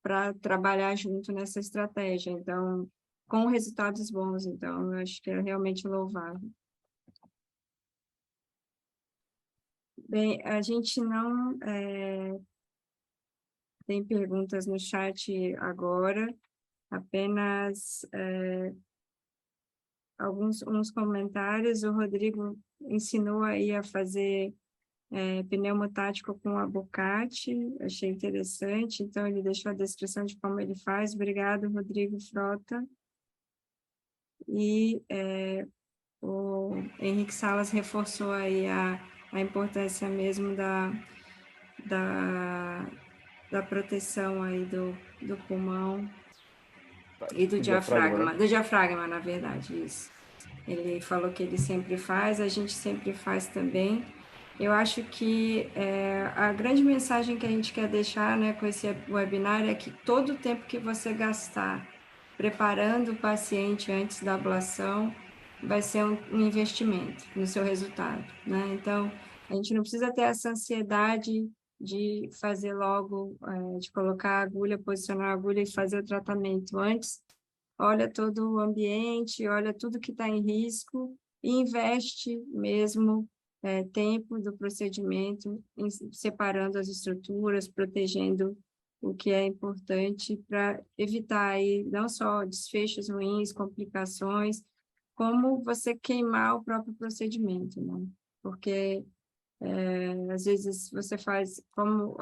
para trabalhar junto nessa estratégia, então, com resultados bons. Então, eu acho que é realmente louvável. Bem, a gente não tem perguntas no chat agora, apenas uns comentários. O Rodrigo ensinou aí a fazer pneumotático com abocate, achei interessante, então ele deixou a descrição de como ele faz. Obrigado, Rodrigo Frota. E o Henrique Salas reforçou aí a importância mesmo da proteção aí do pulmão e do diafragma, né? do diafragma, na verdade, isso. Ele falou que ele sempre faz, a gente sempre faz também. Eu acho que a grande mensagem que a gente quer deixar, né, com esse webinar é que todo o tempo que você gastar preparando o paciente antes da ablação vai ser um investimento no seu resultado, né? Então, a gente não precisa ter essa ansiedade de fazer logo, de colocar a agulha, posicionar a agulha e fazer o tratamento antes. Olha todo o ambiente, olha tudo que está em risco e investe mesmo tempo do procedimento, separando as estruturas, protegendo o que é importante para evitar aí não só desfechos ruins, complicações, como você queimar o próprio procedimento, né? Porque às vezes você faz como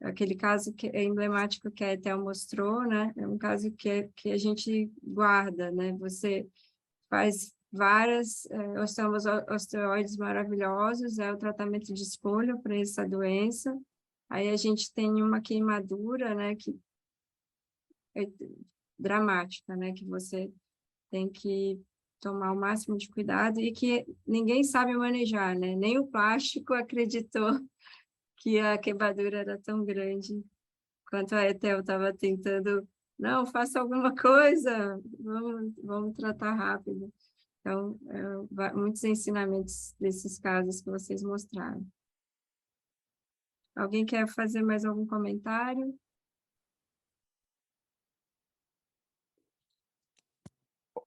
aquele caso que é emblemático que a Etel mostrou, né? É um caso que a gente guarda, né? Você faz várias osteoides maravilhosos, é o tratamento de escolha para essa doença. Aí a gente tem uma queimadura, né? Que é dramática, né? Que você tem que tomar o máximo de cuidado e que ninguém sabe manejar, né? Nem o plástico acreditou que a queimadura era tão grande quanto a Etel estava tentando, não, faça alguma coisa, vamos tratar rápido. Então, muitos ensinamentos desses casos que vocês mostraram. Alguém quer fazer mais algum comentário?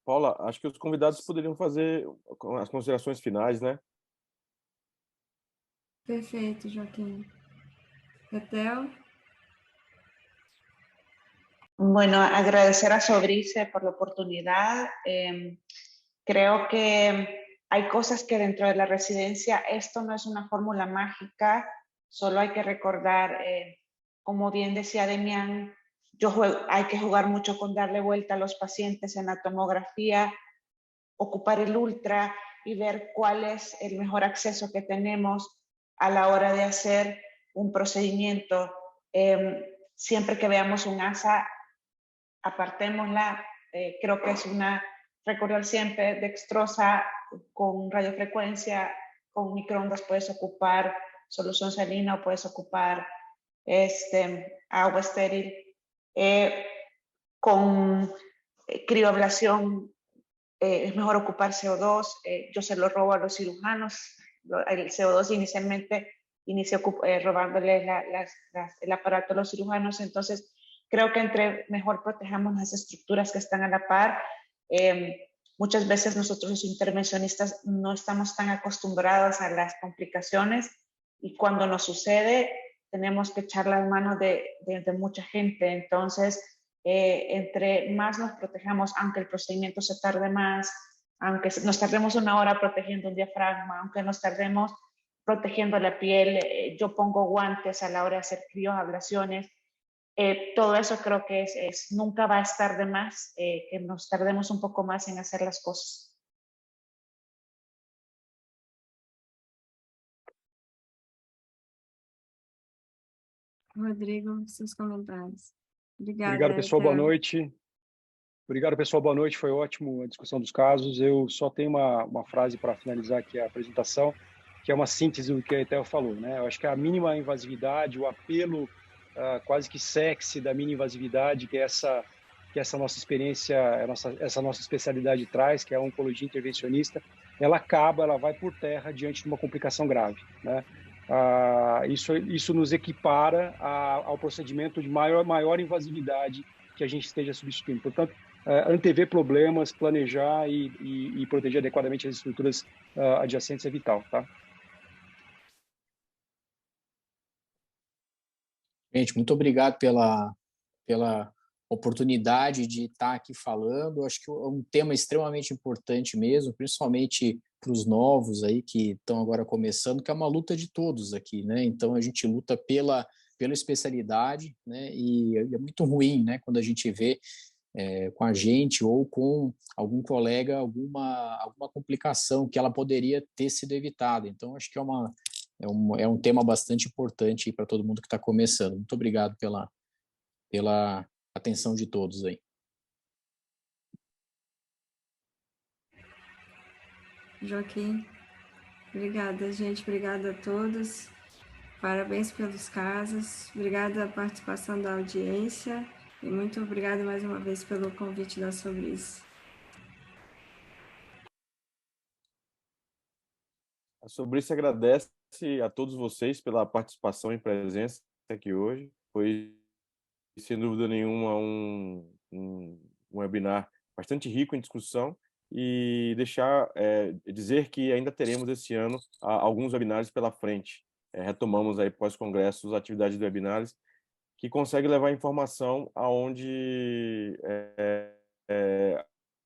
Paula, acho que os convidados poderiam fazer as considerações finais, né? Perfeito, Joaquim. Etel? Bueno, agradecer a Sobrice por la oportunidad. Creo que hay cosas que dentro de la residencia, esto no es una fórmula mágica, solo hay que recordar, como bien decía Demián, hay que jugar mucho con darle vuelta a los pacientes en la tomografía, ocupar el ultra y ver cuál es el mejor acceso que tenemos a la hora de hacer un procedimiento. Siempre que veamos un asa, apartémosla. Creo que es recordar siempre dextrosa con radiofrecuencia, con microondas puedes ocupar solución salina o puedes ocupar agua estéril. Con crioablación es mejor ocupar CO2. Yo se lo robo a los cirujanos. El CO2 inicialmente inicié robándole el aparato a los cirujanos. Entonces, creo que entre mejor protejamos las estructuras que están a la par. Muchas veces nosotros los intervencionistas no estamos tan acostumbrados a las complicaciones y cuando nos sucede tenemos que echar las manos de mucha gente. Entonces, entre más nos protejamos, aunque el procedimiento se tarde más, aunque nos tardemos 1 hora protegiendo un diafragma, aunque nos tardemos protegiendo la piel, yo pongo guantes a la hora de hacer crioablaciones, todo eso creo que nunca va a estar de más, que nos tardemos un poco más en hacer las cosas. Rodrigo, seus comentários. Obrigada, Obrigado, pessoal. Etel. Boa noite. Obrigado, pessoal. Boa noite. Foi ótimo a discussão dos casos. Eu só tenho uma frase para finalizar aqui a apresentação, que é uma síntese do que a Etel falou, né? Eu acho que a mínima invasividade, o apelo quase que sexy da mínima invasividade, que essa nossa experiência, essa nossa especialidade traz, que é a oncologia intervencionista, ela vai por terra diante de uma complicação grave, né? Isso nos equipara ao procedimento de maior invasividade que a gente esteja substituindo. Portanto, antever problemas, planejar e proteger adequadamente as estruturas adjacentes é vital, tá? Gente, muito obrigado pela oportunidade de estar aqui falando. Acho que é um tema extremamente importante mesmo, principalmente para os novos aí que estão agora começando, que é uma luta de todos aqui, né? Então a gente luta pela especialidade, né? E é muito ruim, né? Quando a gente vê com a gente ou com algum colega, alguma complicação que ela poderia ter sido evitada. Então, acho que é um tema bastante importante para todo mundo que está começando. Muito obrigado pela atenção de todos aí. Joaquim, obrigada, gente. Obrigada a todos. Parabéns pelos casos. Obrigada a participação da audiência. E muito obrigada mais uma vez pelo convite da Sobrice. A Sobrice agradece a todos vocês pela participação e presença aqui hoje. Foi, sem dúvida nenhuma, um webinar bastante rico em discussão e dizer que ainda teremos esse ano alguns webinários pela frente. Retomamos aí pós-congresso as atividades de webinários que consegue levar informação aonde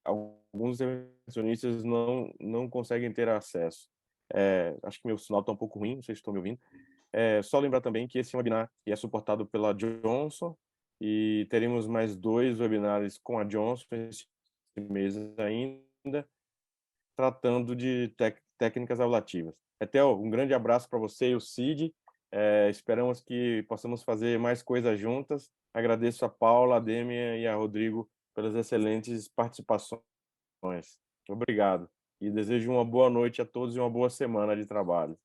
alguns intervencionistas não conseguem ter acesso. Acho que meu sinal está um pouco ruim, não sei se estão me ouvindo. Só lembrar também que esse webinar é suportado pela Johnson e teremos mais 2 webinários com a Johnson esse mês ainda, tratando de técnicas avaliativas. Theo, um grande abraço para você e o Cid. Esperamos que possamos fazer mais coisas juntas. Agradeço a Paula, a Dêmia e a Rodrigo pelas excelentes participações. Obrigado. E desejo uma boa noite a todos e uma boa semana de trabalho.